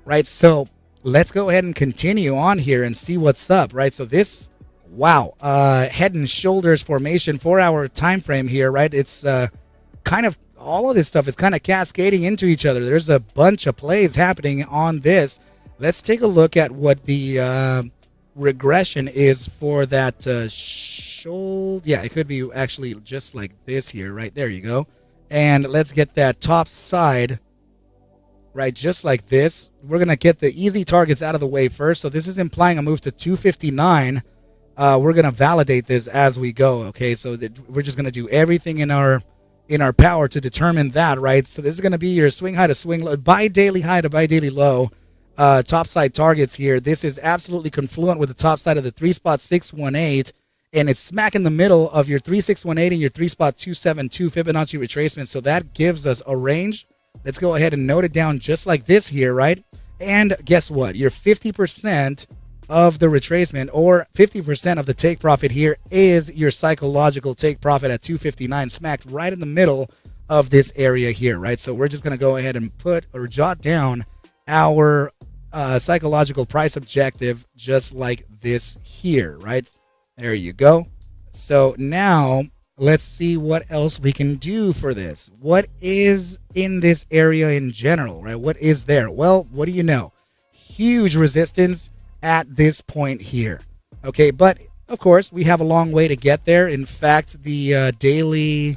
right? So let's go ahead and continue on here and see what's up, right? So this, wow, head and shoulders formation, 4-hour time frame here, right? It's kind of, all of this stuff is kind of cascading into each other. There's a bunch of plays happening on this. Let's take a look at what the regression is for that shoulder. Yeah, it could be actually just like this here, right? There you go. And let's get that top side, right? Just like this. We're going to get the easy targets out of the way first. So this is implying a move to 259. We're going to validate this as we go. Okay, so we're just going to do everything in our power to determine that, right? So this is going to be your swing high to swing low, buy daily high to buy daily low. Top side targets here. This is absolutely confluent with the top side of the 3-spot 618, and it's smack in the middle of your 3618 and your 3-spot 272 Fibonacci retracement. So that gives us a range. Let's go ahead and note it down just like this here, right? And guess what? Your 50% of the retracement, or 50% of the take profit here, is your psychological take profit at 259, smacked right in the middle of this area here, right? So we're just going to go ahead and put or jot down our psychological price objective just like this here, right? There you go. So now let's see what else we can do for this. What is in this area in general, right? What is there? Well, what do you know? Huge resistance at this point here. Okay, but of course we have a long way to get there. In fact, the daily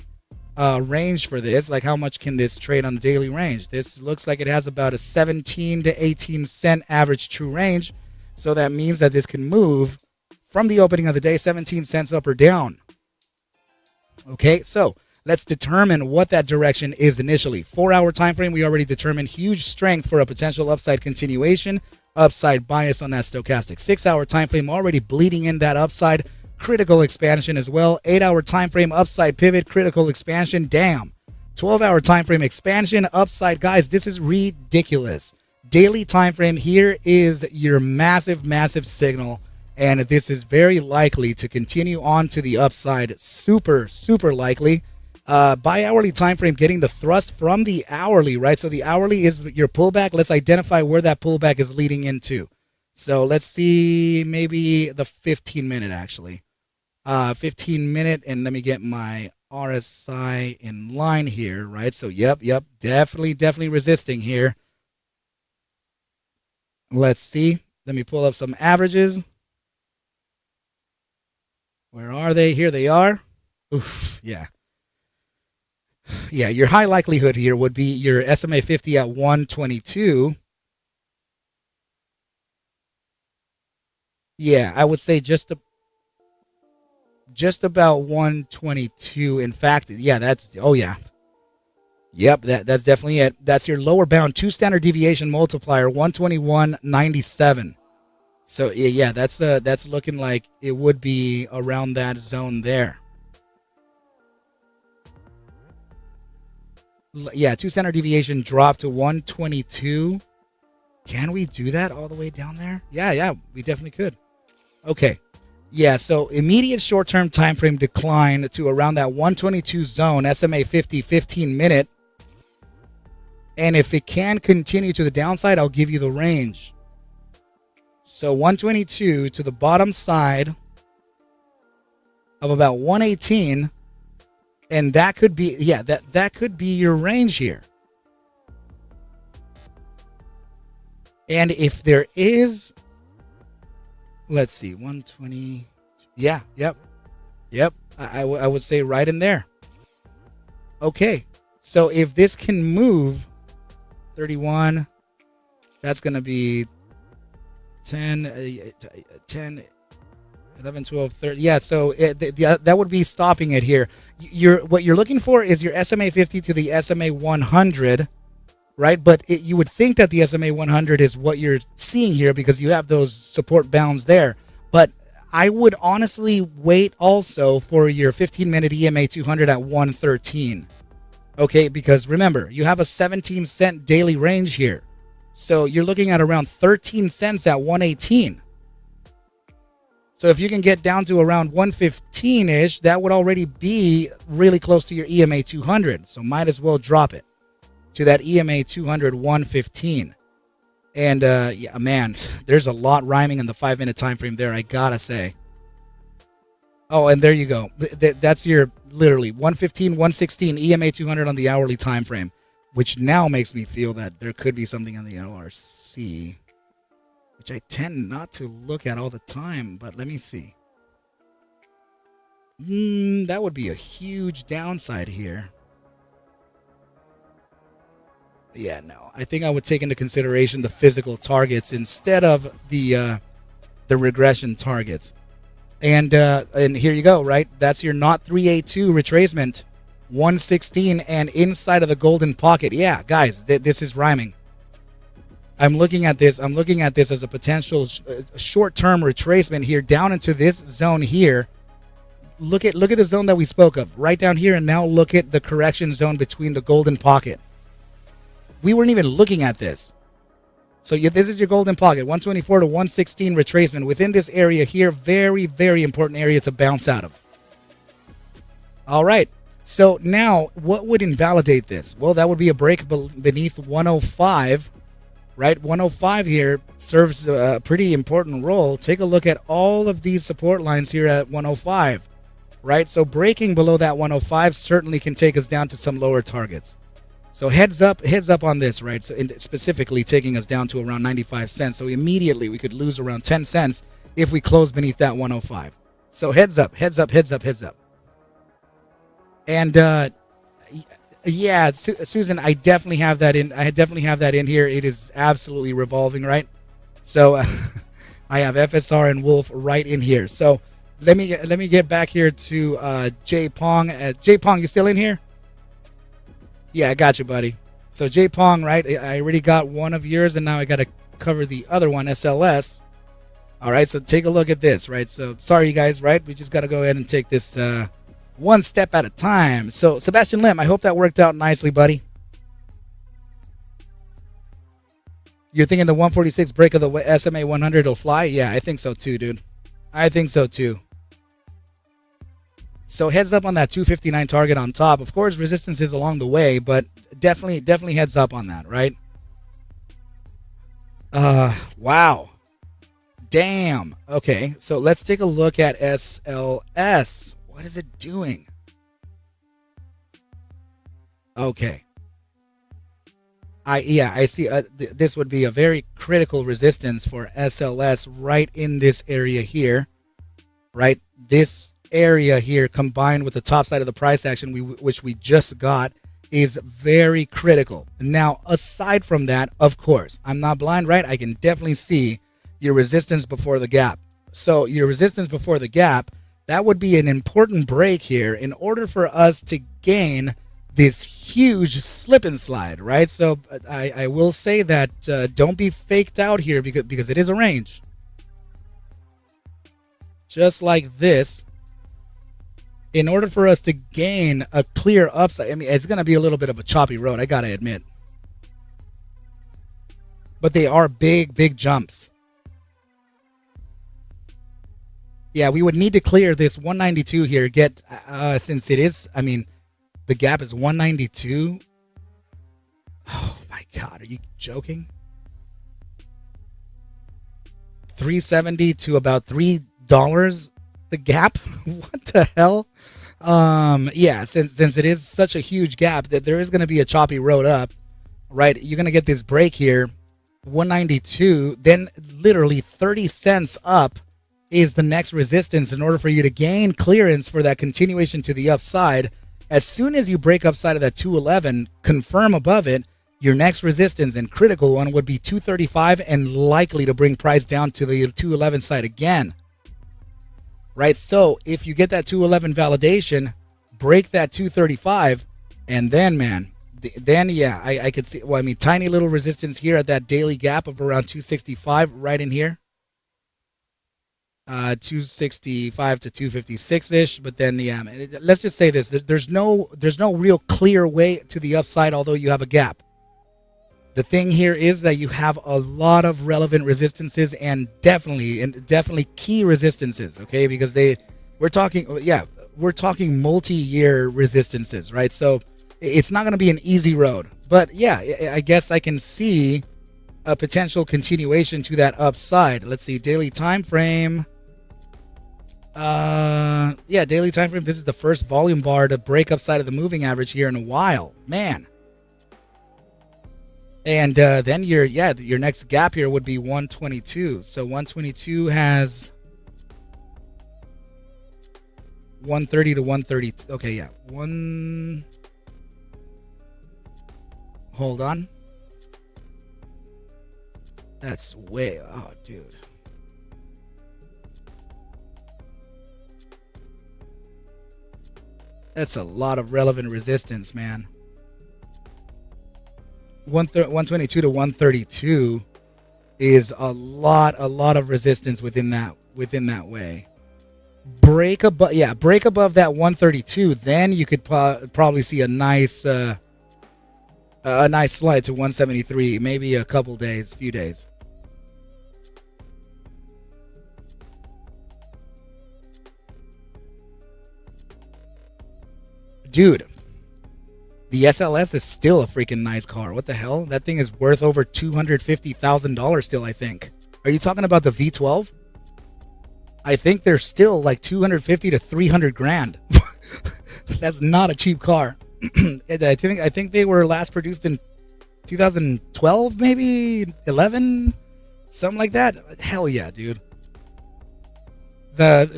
range for this, like how much can this trade on the daily range? This looks like it has about a 17 to 18 cent average true range. So that means that this can move from the opening of the day 17 cents up or down. Okay, so let's determine what that direction is initially. 4-hour time frame, we already determined huge strength for a potential upside continuation, upside bias on that stochastic. 6-hour time frame already bleeding in that upside, critical expansion as well. 8-hour time frame upside pivot, critical expansion. Damn. 12-hour time frame expansion, upside. Guys, this is ridiculous. Daily time frame, here is your massive signal, and this is very likely to continue on to the upside. Super likely. Bi-hourly time frame getting the thrust from the hourly, right? So the hourly is your pullback. Let's identify where that pullback is leading into. So let's see, maybe the 15-minute actually. 15-minute, and let me get my RSI in line here, right? So yep, definitely resisting here. Let's see. Let me pull up some averages. Where are they? Here they are. Oof, yeah. Yeah, your high likelihood here would be your SMA 50 at 122. Yeah, I would say just about 122. In fact, yeah, that's, oh yeah. Yep, that's definitely it. That's your lower bound 2 standard deviation multiplier, 121.97. So yeah, that's looking like it would be around that zone there. Yeah, 2 standard deviation drop to 122. Can we do that all the way down there? Yeah, we definitely could. Okay. Yeah, so immediate short-term time frame decline to around that 122 zone, SMA 50, 15 minute. And if it can continue to the downside, I'll give you the range. So 122 to the bottom side of about 118, and that could be, yeah, that could be your range here. And if there is, let's see, 120, yeah, yep. I would say right in there. Okay, so if this can move 31, that's going to be 10, 11, 12, 30. Yeah, so that would be stopping it here. What you're looking for is your SMA 50 to the SMA 100, right? But you would think that the SMA 100 is what you're seeing here because you have those support bounds there. But I would honestly wait also for your 15-minute EMA 200 at 113. Okay, because remember, you have a 17-cent daily range here. So you're looking at around 13 cents at 118. So if you can get down to around 115-ish, that would already be really close to your EMA 200. So might as well drop it to that EMA 200 115. And yeah, man, there's a lot rhyming in the 5-minute time frame there, I gotta say. Oh, and there you go. That's your literally 115, 116 EMA 200 on the hourly time frame, which now makes me feel that there could be something on the LRC, which I tend not to look at all the time, but let me see. That would be a huge downside here. Yeah, no. I think I would take into consideration the physical targets instead of the regression targets. And here you go, right? That's your not 382 retracement, 116, and inside of the golden pocket. Yeah, guys, this is rhyming. I'm looking at this as a potential short-term retracement here down into this zone here. Look at the zone that we spoke of right down here, and now look at the correction zone between the golden pocket. We weren't even looking at this. So this is your golden pocket, 124 to 116 retracement within this area here. Very, very important area to bounce out of. All right. So now what would invalidate this? Well, that would be a break beneath 105, right? 105 here serves a pretty important role. Take a look at all of these support lines here at 105, right? So breaking below that 105 certainly can take us down to some lower targets. So heads up on this, right? So specifically taking us down to around 95 cents. So immediately we could lose around 10 cents if we close beneath that 105. So heads up. And yeah, Susan, I definitely have that in here. It is absolutely revolving, right? So I have FSR and Wolf right in here. So let me get back here to J Pong. J Pong, you still in here? Yeah, I got you, buddy. So J Pong, right? I already got one of yours, and now I got to cover the other one, SLS. All right, so take a look at this, right? So sorry, you guys, right? We just got to go ahead and take this one step at a time. So Sebastian Lim, I hope that worked out nicely, buddy. You're thinking the 146 break of the SMA 100 will fly? Yeah, I think so too, dude. I think so too. So heads up on that 259 target on top. Of course, resistance is along the way, but definitely heads up on that, right? Wow. Damn. Okay, so let's take a look at SLS. What is it doing? Okay. I see. This would be a very critical resistance for SLS right in this area here, right? This area here combined with the top side of the price action which we just got is very critical. Now, aside from that, of course, I'm not blind, right? I can definitely see your resistance before the gap. So your resistance before the gap, that would be an important break here in order for us to gain this huge slip and slide, right? So I will say that don't be faked out here because it is a range. Just like this. In order for us to gain a clear upside, I mean, it's going to be a little bit of a choppy road, I got to admit. But they are big, big jumps. Yeah, we would need to clear this 192 here. Get, since it is, I mean, the gap is 192. Oh my God, are you joking? 370 to about $3, the gap? What the hell? Yeah, since it is such a huge gap that there is going to be a choppy road up, right? You're going to get this break here, 192, then literally 30 cents up is the next resistance in order for you to gain clearance for that continuation to the upside. As soon as you break upside of that 211, confirm above it, your next resistance and critical one would be 235 and likely to bring price down to the 211 side again. Right? So if you get that 211 validation, break that 235, and then, man, then, yeah, I could see, well, I mean, tiny little resistance here at that daily gap of around 265 right in here. 265 to 256-ish, but then, yeah, man, let's just say this. There's no real clear way to the upside, although you have a gap. The thing here is that you have a lot of relevant resistances and definitely key resistances, okay? Because we're talking multi-year resistances, right? So it's not going to be an easy road. But yeah, I guess I can see a potential continuation to that upside. Let's see, daily time frame. Yeah, daily time frame. This is the first volume bar to break upside of the moving average here in a while, man. And then your next gap here would be 122. So 122 has 130 to 130. Okay, yeah. Hold on. That's way, oh, dude. That's a lot of relevant resistance, man. 122 to 132 is a lot of resistance within that way. Break above that 132, then you could probably see a nice slide to 173, maybe a few days. Dude, the SLS is still a freaking nice car. What the hell? That thing is worth over $250,000 still, I think. Are you talking about the V12? I think they're still like 250 to 300 grand. That's not a cheap car. I think they were last produced in 2012, maybe 11, something like that. Hell yeah, dude.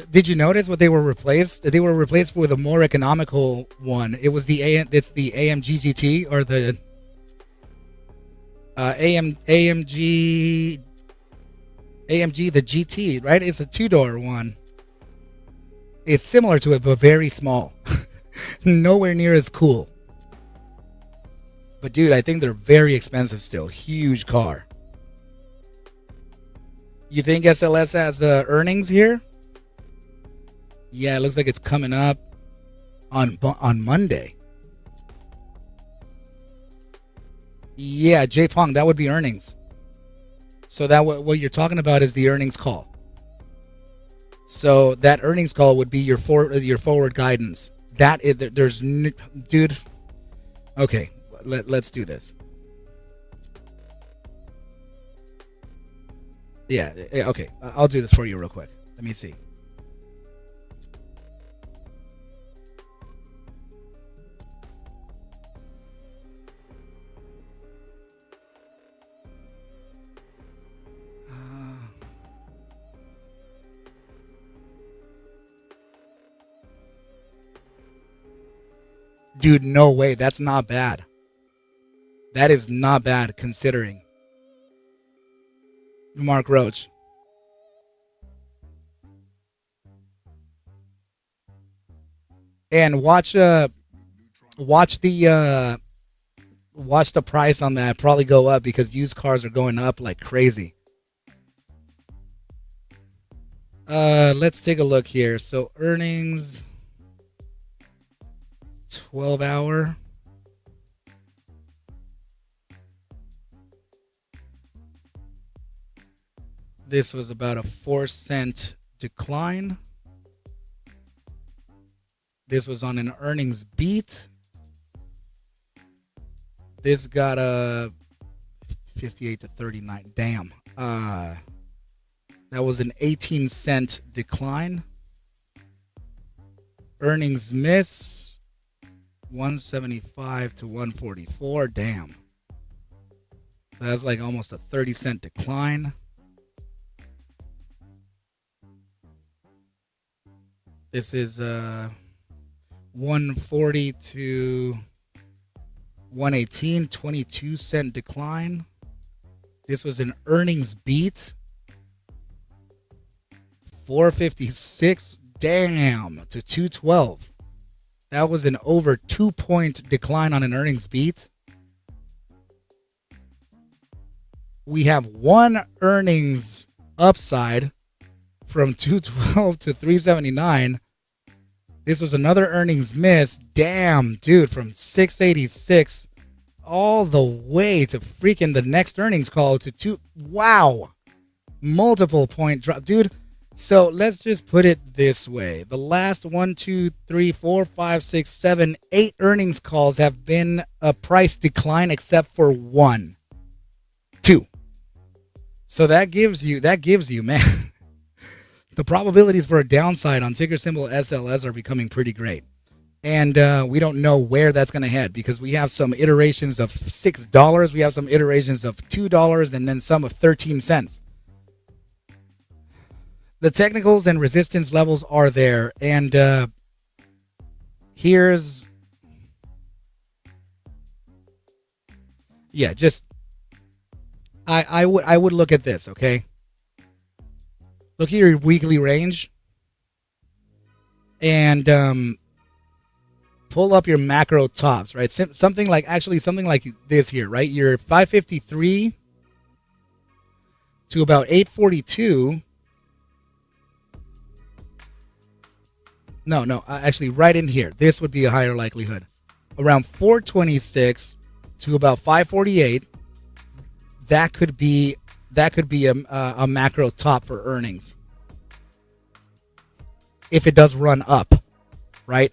Did you notice what they were replaced? They were replaced with a more economical one. It was the AMG GT, or the AMG the GT, right? It's a two-door one. It's similar to it, but very small. Nowhere near as cool. But dude, I think they're very expensive still. Huge car. You think SLS has earnings here? Yeah, it looks like it's coming up on Monday. Yeah, J-Pong, that would be earnings. So that what you're talking about is the earnings call. So that earnings call would be your forward guidance. Dude. Okay, let's do this. Yeah, okay, I'll do this for you real quick. Let me see. Dude, no way. That's not bad. That is not bad considering. Mark Roach. And watch the price on that probably go up because used cars are going up like crazy. Let's take a look here. So earnings. 12 hour. This was about a 4-cent decline. This was on an earnings beat. This got a 58 to 39. Damn. That was an 18-cent decline. Earnings miss 175 to 144. Damn. So that's like almost a 30-cent decline. This is 140 to 118, 22-cent decline. This was an earnings beat. 456, damn, to 212. That was an over 2-point decline on an earnings beat. We have one earnings upside from 212 to 379. This was another earnings miss. Damn, dude, from 686 all the way to freaking the next earnings call to 2. Wow. Multiple point drop, dude. So let's just put it this way. The last 1, 2, 3, 4, 5, 6, 7, 8 earnings calls have been a price decline except for 1, 2. So that gives you, man. The probabilities for a downside on ticker symbol SLS are becoming pretty great. And we don't know where that's going to head because we have some iterations of $6. We have some iterations of $2 and then some of 13 cents. The technicals and resistance levels are there. And here's... Yeah, just... I would look at this, okay? Look at your weekly range. And pull up your macro tops, right? Something like this here, right? Your 553 to about 842. No, actually right in here. This would be a higher likelihood. Around 426 to about 548. That could be a macro top for earnings. If it does run up, right?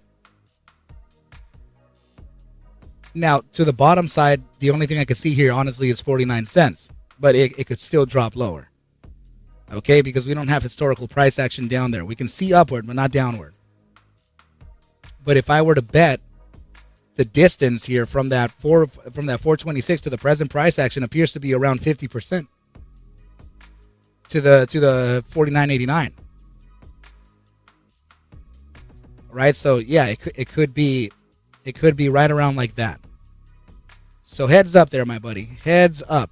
Now, to the bottom side, the only thing I could see here, honestly, is 49 cents. But it could still drop lower. Okay? Because we don't have historical price action down there. We can see upward, but not downward. But if I were to bet, the distance here from that 426 to the present price action appears to be around 50% to the 49.89. Right? So yeah, it could be right around like that. So heads up there, my buddy. Heads up.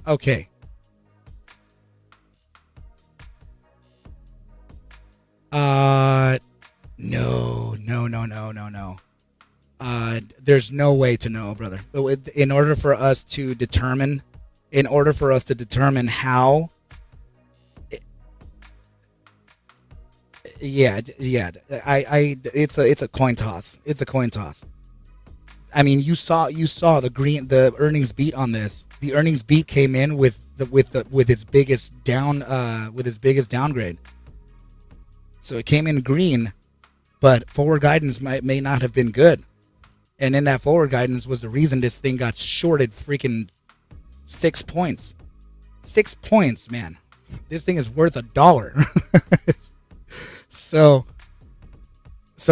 Okay. No. There's no way to know, brother. In order for us to determine how. Yeah. It's a coin toss. It's a coin toss. I mean, you saw the earnings beat on this. The earnings beat came in with its biggest downgrade. So it came in green, but forward guidance may not have been good. And in that forward guidance was the reason this thing got shorted freaking 6 points. 6 points, man. This thing is worth $1. So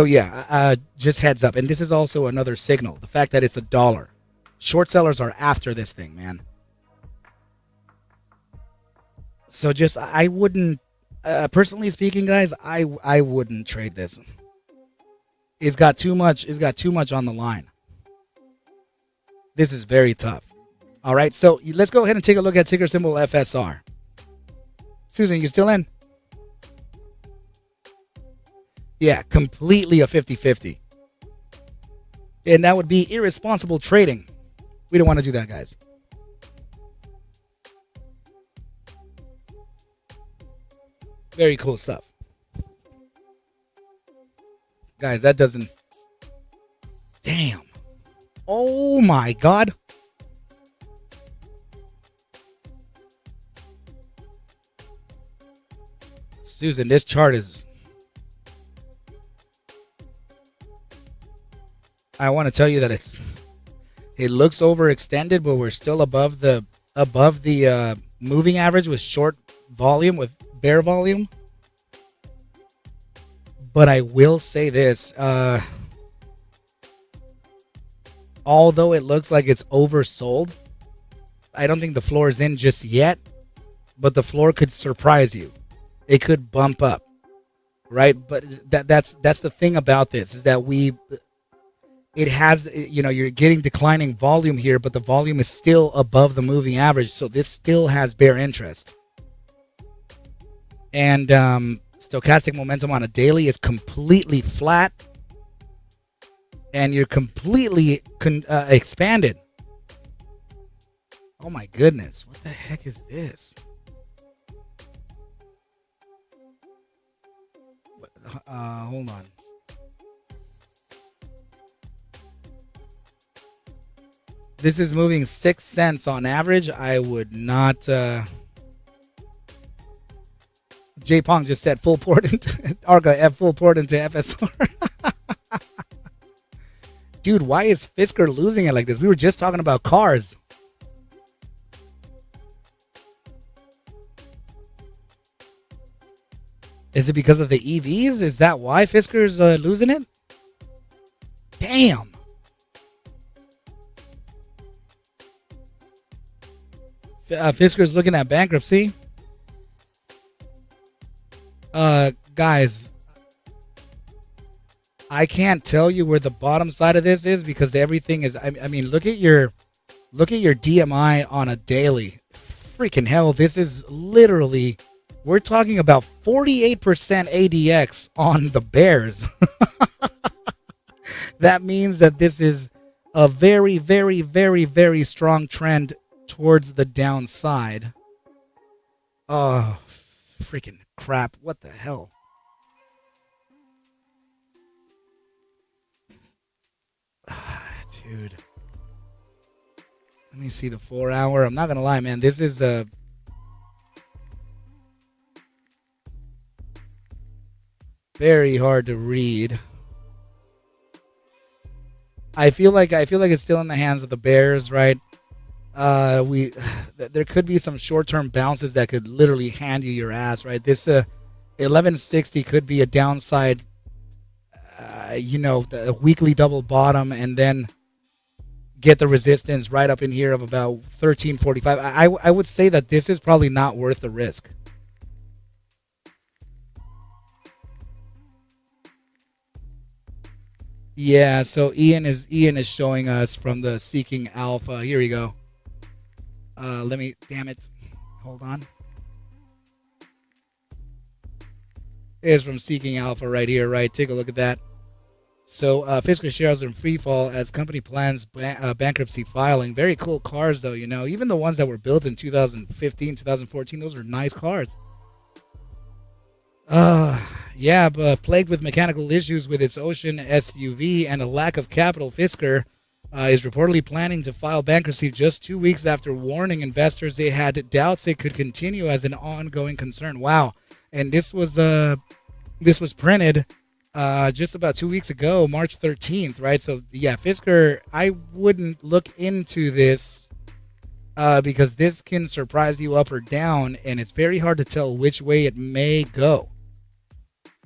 yeah, just heads up. And this is also another signal. The fact that it's $1. Short sellers are after this thing, man. So just, I wouldn't, personally speaking, guys, I wouldn't trade this. It's got too much on the line. This is very tough. All right, so let's go ahead and take a look at ticker symbol FSR. Susan, you still in? Yeah, completely a 50-50. And that would be irresponsible trading. We don't want to do that, guys. Very cool stuff. Guys, that doesn't. Damn. Oh my God. Susan, this chart is. I want to tell you that it looks overextended, but we're still above the moving average with short volume, with bear volume. But I will say this, although it looks like it's oversold, I don't think the floor is in just yet, but the floor could surprise you. It could bump up, right? But that's the thing about this, is that it has, you're getting declining volume here, but the volume is still above the moving average, so this still has bear interest. And stochastic momentum on a daily is completely flat, and you're completely expanded. Oh my goodness, what the heck is this? Hold on. This is moving 6 cents on average. I would not. J Pong just said full port into ARCa F full port into FSR. Dude, why is Fisker losing it like this? We were just talking about cars. Is it because of the EVs? Is that why Fisker's losing it? Damn. Fisker's looking at bankruptcy. Guys, I can't tell you where the bottom side of this is, because everything is. I mean, look at your DMI on a daily. Freaking hell, this is literally. We're talking about 48% ADX on the bears. That means that this is a very, very, very, very strong trend towards the downside. Oh, freaking crap. What the hell? Dude. Let me see the 4 hour. I'm not going to lie, man. This is very hard to read. I feel like it's still in the hands of the bears, right? There could be some short-term bounces that could literally hand you your ass, right? This 1160 could be a downside, the weekly double bottom, and then get the resistance right up in here of about 1345. I would say that this is probably not worth the risk. Yeah, so Ian is showing us from the Seeking Alpha. Here we go. Damn it. Hold on. It is from Seeking Alpha right here, right? Take a look at that. So Fisker shares are in free fall as company plans bankruptcy filing. Very cool cars, though, Even the ones that were built in 2015, 2014, those are nice cars. Yeah, but plagued with mechanical issues with its Ocean SUV and a lack of capital, Fisker is reportedly planning to file bankruptcy just 2 weeks after warning investors they had doubts it could continue as an ongoing concern. Wow. And this was printed just about 2 weeks ago, March 13th, right? So, yeah, Fisker, I wouldn't look into this because this can surprise you up or down, and it's very hard to tell which way it may go.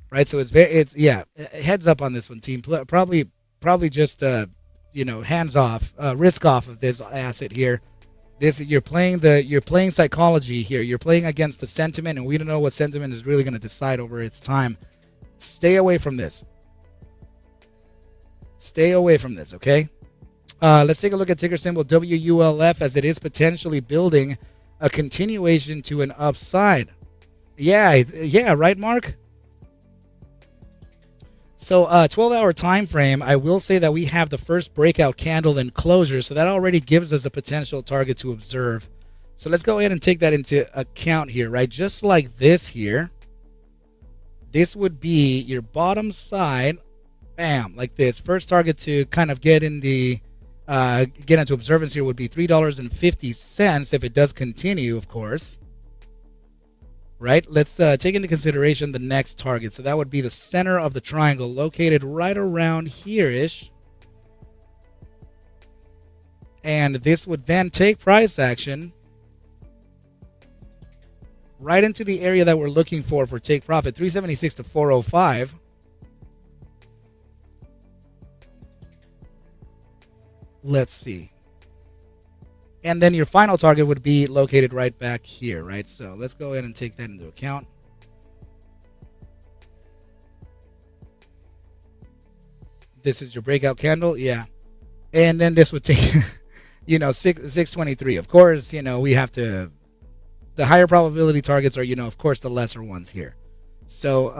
Right, so heads up on this one, team. Probably just hands off, risk off of this asset here. You're playing psychology here. You're playing against the sentiment, and we don't know what sentiment is really going to decide over its time. Stay away from this. Stay away from this, okay? Let's take a look at ticker symbol WULF as it is potentially building a continuation to an upside. Yeah, right, Mark? So 12-hour time frame, I will say that we have the first breakout candle and closure, so that already gives us a potential target to observe. So let's go ahead and take that into account here, right? Just like this here, this would be your bottom side Bam, like this. First target to kind of get in the get into observance here would be $3.50 if it does continue, of course. Right? Let's take into consideration the next target. So that would be the center of the triangle, located right around here-ish. And this would then take price action right into the area that we're looking for take profit, 376 to 405. Let's see. And then your final target would be located right back here, right? So let's go ahead and take that into account. This is your breakout candle, yeah. And then this would take, 623. Of course, we have to, the higher probability targets are, of course, the lesser ones here. So,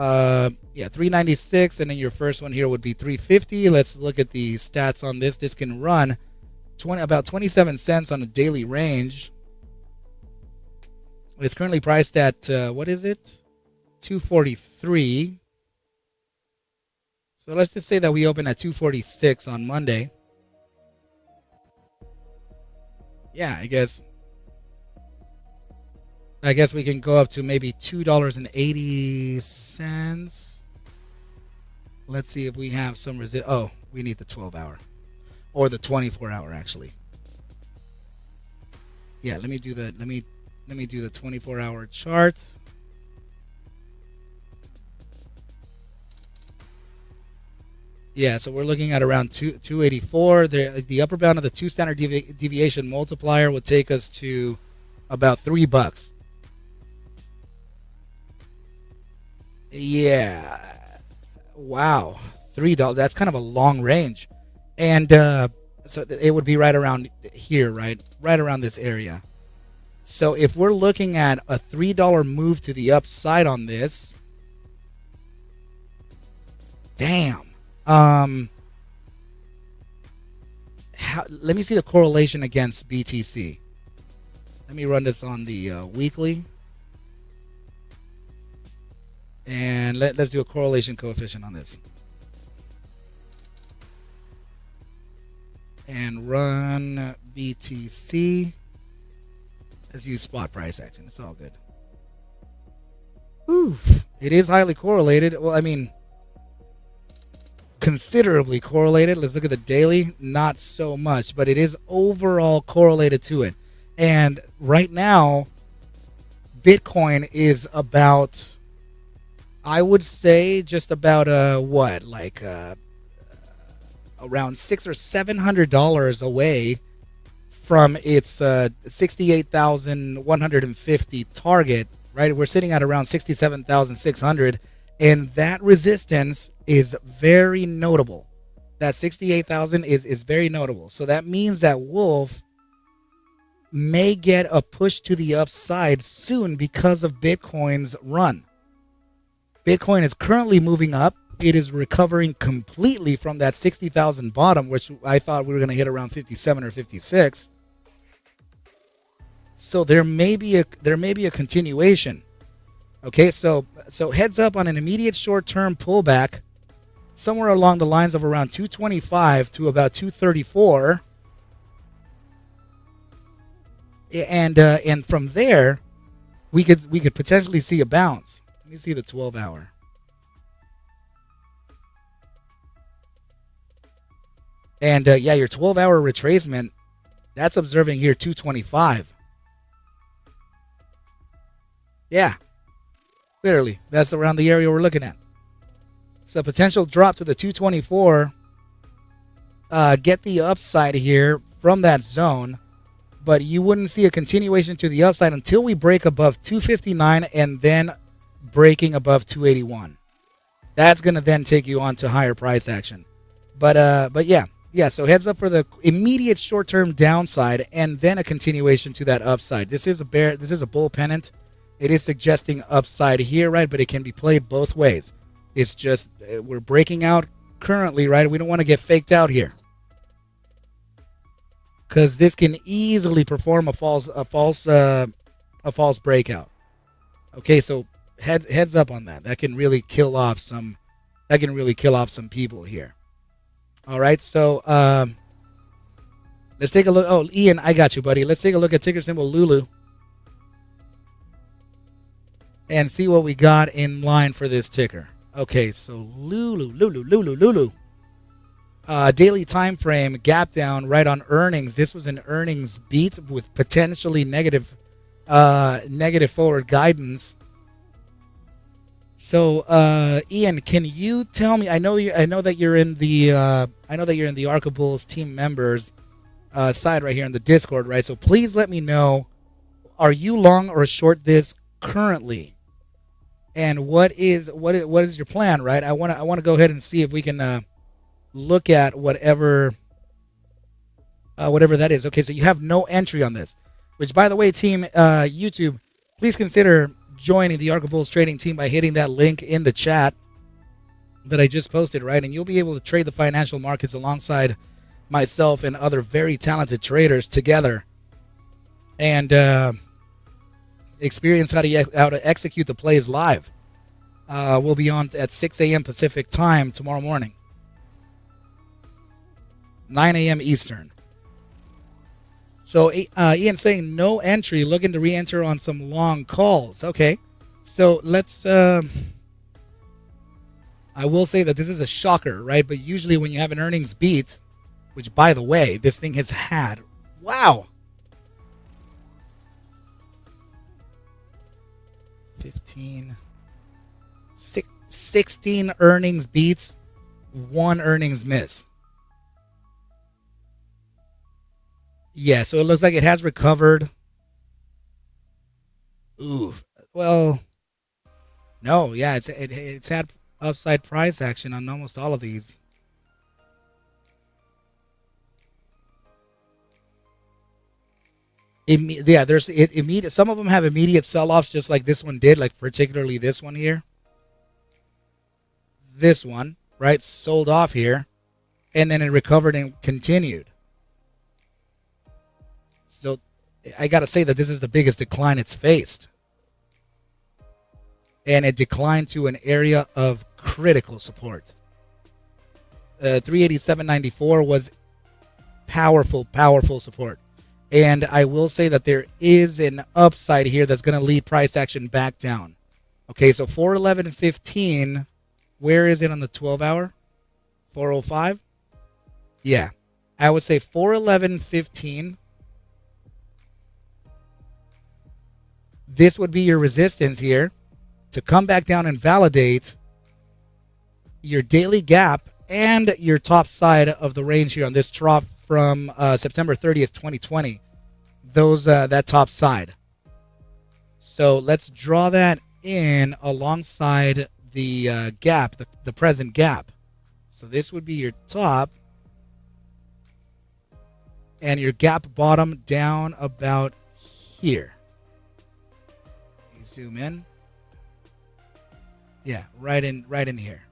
396, and then your first one here would be 350. Let's look at the stats on this. This can run about 27 cents on a daily range. It's currently priced at, what is it? 243. So let's just say that we open at 246 on Monday. Yeah, I guess we can go up to maybe $2.80. Let's see if we have some resist. Oh, we need the 12-hour or the 24-hour actually. Yeah, let me do the 24-hour chart. Yeah, so we're looking at around 284. The upper bound of the 2 standard deviation multiplier would take us to about $3. Yeah, wow, $3. That's kind of a long range, and so it would be right around here, right around this area. So if we're looking at a $3 move to the upside on this, damn. Let me see the correlation against BTC. Let me run this on the weekly. And let's do a correlation coefficient on this. And run BTC. Let's use spot price action. It's all good. Oof. It is highly correlated. Well, I mean, considerably correlated. Let's look at the daily. Not so much, but it is overall correlated to it. And right now, Bitcoin is about, I would say, just about around $600 or $700 away from its 68,150 target. Right, we're sitting at around 67,600. And that resistance is very notable. That 68,000 is very notable. So that means that Wolf may get a push to the upside soon because of Bitcoin's run. Bitcoin is currently moving up. It is recovering completely from that 60,000 bottom, which I thought we were going to hit around 57 or 56. So there may be a continuation. Okay, so heads up on an immediate short-term pullback somewhere along the lines of around 225 to about 234. And from there, we could potentially see a bounce. Let me see the 12-hour. And your 12-hour retracement, that's observing here 225. Yeah. Literally, that's around the area we're looking at. So potential drop to the 224. Get the upside here from that zone, but you wouldn't see a continuation to the upside until we break above 259 and then breaking above 281. That's gonna then take you on to higher price action. But yeah. So heads up for the immediate short-term downside and then a continuation to that upside. This is a bull pennant. It is suggesting upside here, right? But it can be played both ways. It's just we're breaking out currently, right? We don't want to get faked out here because this can easily perform a false breakout. Okay, so heads up on that. That can really kill off some that can really kill off some people here. All right, so let's take a look. Oh, Ian, I got you, buddy. Let's take a look at ticker symbol Lulu and see what we got in line for this ticker. Okay, so Lulu. Daily time frame gap down right on earnings. This was an earnings beat with potentially negative forward guidance. So, Ian, can you tell me? I know that you're in the ARCa Bulls team members side right here in the Discord, right? So please let me know: are you long or short this currently? And what is your plan, right? I want to go ahead and see if we can look at whatever that is. Okay, so you have no entry on this, which, by the way, team YouTube, please consider joining the ARCa Bulls trading team by hitting that link in the chat that I just posted, right? And you'll be able to trade the financial markets alongside myself and other very talented traders together, and experience how to execute the plays live. We'll be on at 6 a.m. Pacific time tomorrow morning, 9 a.m. Eastern. So Ian saying no entry, looking to re-enter on some long calls. Okay, so let's. I will say that this is a shocker, right? But usually when you have an earnings beat, which, by the way, this thing has had, wow, 16 earnings beats, 1 earnings miss. Yeah, so it looks like it has recovered. Ooh, well, no, yeah, it's had upside price action on almost all of these. There's immediate. Some of them have immediate sell-offs, just like this one did, like particularly this one here. This one, right, sold off here, and then it recovered and continued. So I got to say that this is the biggest decline it's faced. And it declined to an area of critical support. 387.94 was powerful support. And I will say that there is an upside here that's going to lead price action back down. Okay, so 411.15, where is it on the 12-hour? 405? Yeah, I would say 411.15. This would be your resistance here to come back down and validate your daily gap and your top side of the range here on this trough from September 30th, 2020. That top side. So let's draw that in alongside the gap, the present gap. So this would be your top and your gap bottom down about here. Zoom in. Yeah, right in here.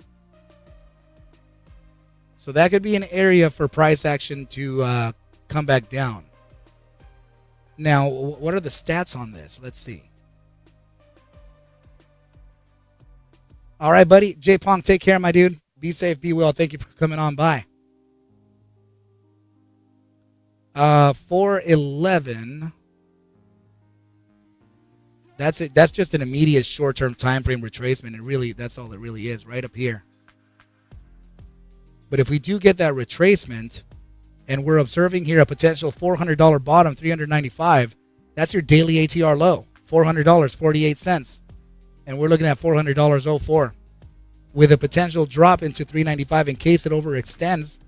So that could be an area for price action to come back down. Now, what are the stats on this? Let's see. All right, buddy. J Pong, take care, my dude. Be safe, be well. Thank you for coming on by. 411. That's it. That's just an immediate short-term time frame retracement. And really, that's all it really is, right up here. But if we do get that retracement, and we're observing here a potential $400 bottom, $395, that's your daily ATR low, $400, 48 cents. And we're looking at $400.04 with a potential drop into $395 in case it overextends.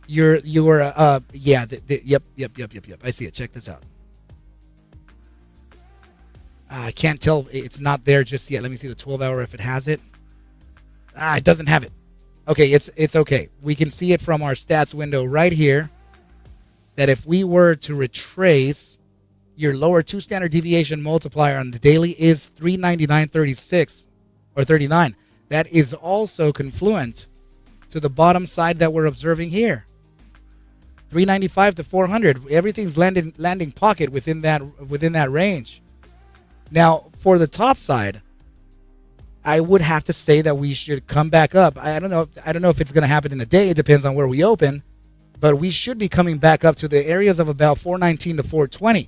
Yep. I see it. Check this out. I can't tell. It's not there just yet. Let me see the 12-hour if it has it. It doesn't have it. Okay, it's okay. We can see it from our stats window right here that if we were to retrace, your lower 2 standard deviation multiplier on the daily is 399.36 or 39. That is also confluent to the bottom side that we're observing here. 395 to 400. Everything's landing pocket within that range. Now, for the top side, I would have to say that we should come back up. I don't know. I don't know if it's going to happen in a day. It depends on where we open, but we should be coming back up to the areas of about 419 to 420,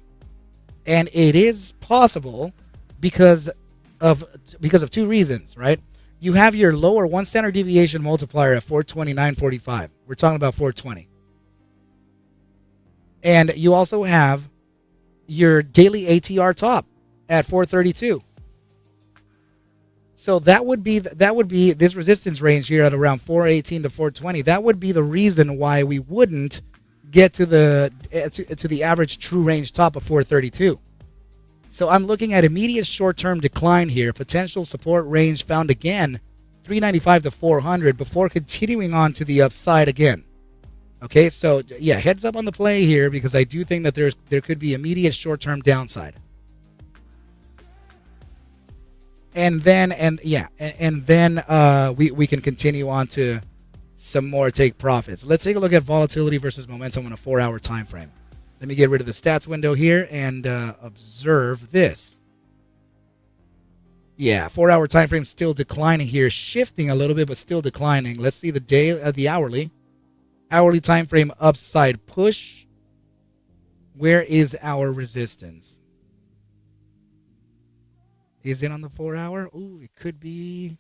and it is possible because of two reasons, right? You have your lower one standard deviation multiplier at 429.45. We're talking about 420, and you also have your daily ATR top at 432. So that would be this resistance range here at around 418 to 420. That would be the reason why we wouldn't get to the average true range top of 432. So I'm looking at immediate short-term decline here. Potential support range found again, 395 to 400 before continuing on to the upside again. Okay, so yeah, heads up on the play here because I do think that there could be immediate short-term downside. And then we can continue on to some more take profits. Let's take a look at volatility versus momentum on a 4-hour time frame. Let me get rid of the stats window here and observe this. Yeah, 4-hour time frame still declining here, shifting a little bit, but still declining. Let's see the hourly time frame upside push. Where is our resistance? Is it on the 4-hour? Ooh, it could be.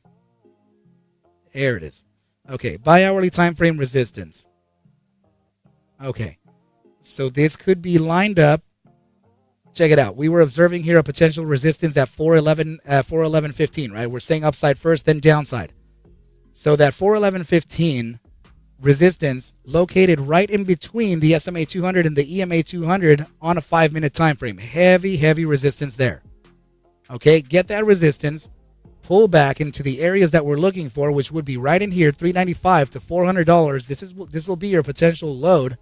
There it is. Okay, bi-hourly time frame resistance. Okay, so this could be lined up. Check it out. We were observing here a potential resistance at 411.15, right? We're saying upside first, then downside. So that 411.15 resistance located right in between the SMA 200 and the EMA 200 on a 5-minute time frame. Heavy resistance there. Okay, get that resistance, pull back into the areas that we're looking for, which would be right in here, $395 to $400. This will be your potential load,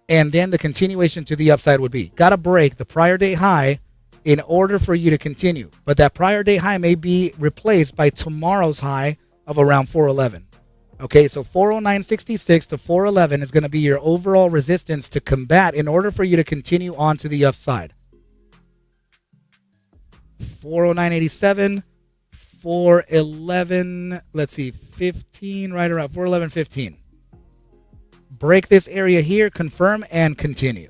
and then the continuation to the upside would be got to break the prior day high in order for you to continue. But that prior day high may be replaced by tomorrow's high of around 411. Okay, so 409.66 to 411 is going to be your overall resistance to combat in order for you to continue on to the upside. 409.87, 411, let's see, 15, right around 411.15. Break this area here, confirm, and continue.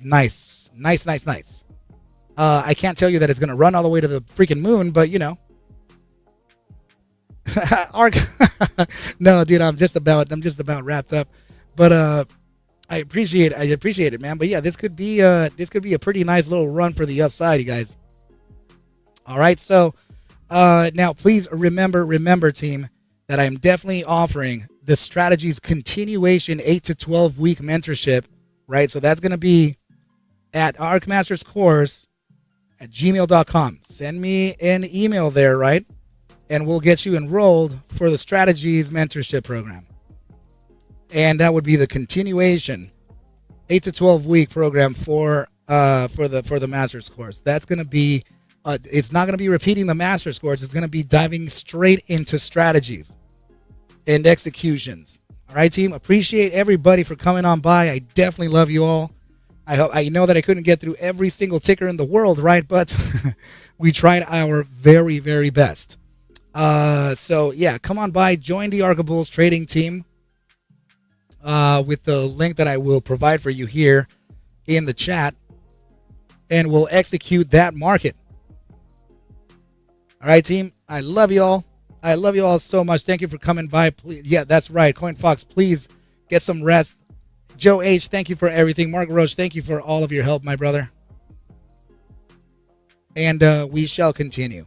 Nice. I can't tell you that it's going to run all the way to the freaking moon, but you know. No, dude, I'm just about wrapped up. But I appreciate it, man. But yeah, this could be a pretty nice little run for the upside, you guys. All right, so now please remember, team, that I'm definitely offering the strategies continuation 8 to 12 week mentorship, right? So that's going to be at ArcMastersCourse at gmail.com. Send me an email there, right? And we'll get you enrolled for the strategies mentorship program. And that would be the continuation 8 to 12 week program for the master's course. That's going to be it's not going to be repeating the master's course. It's going to be diving straight into strategies and executions. All right, team. Appreciate everybody for coming on by. I definitely love you all. I know that I couldn't get through every single ticker in the world, right? But we tried our very, very best. So yeah, come on by, join the ARCa Bulls trading team with the link that I will provide for you here in the chat, and we'll execute that market. All right, team. I love you all. I love you all so much. Thank you for coming by. Please, yeah, that's right. CoinFox, please get some rest. Joe H., thank you for everything. Mark Roach, thank you for all of your help, my brother. And we shall continue.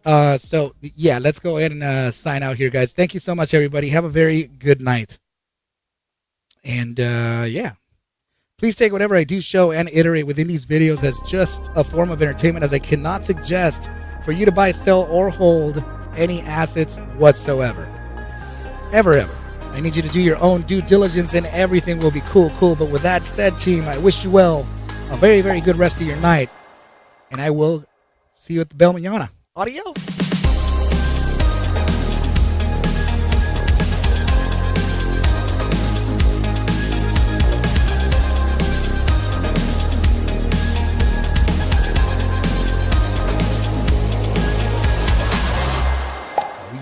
So yeah, let's go ahead and sign out here, guys. Thank you so much, everybody. Have a very good night. And yeah, please take whatever I do show and iterate within these videos as just a form of entertainment, as I cannot suggest for you to buy, sell, or hold any assets whatsoever. Ever. I need you to do your own due diligence and everything will be cool. But with that said, team, I wish you well a very, very good rest of your night. And I will see you at the Bell Mañana. Adios.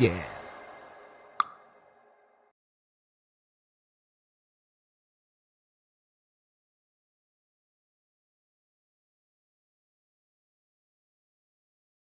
Yeah.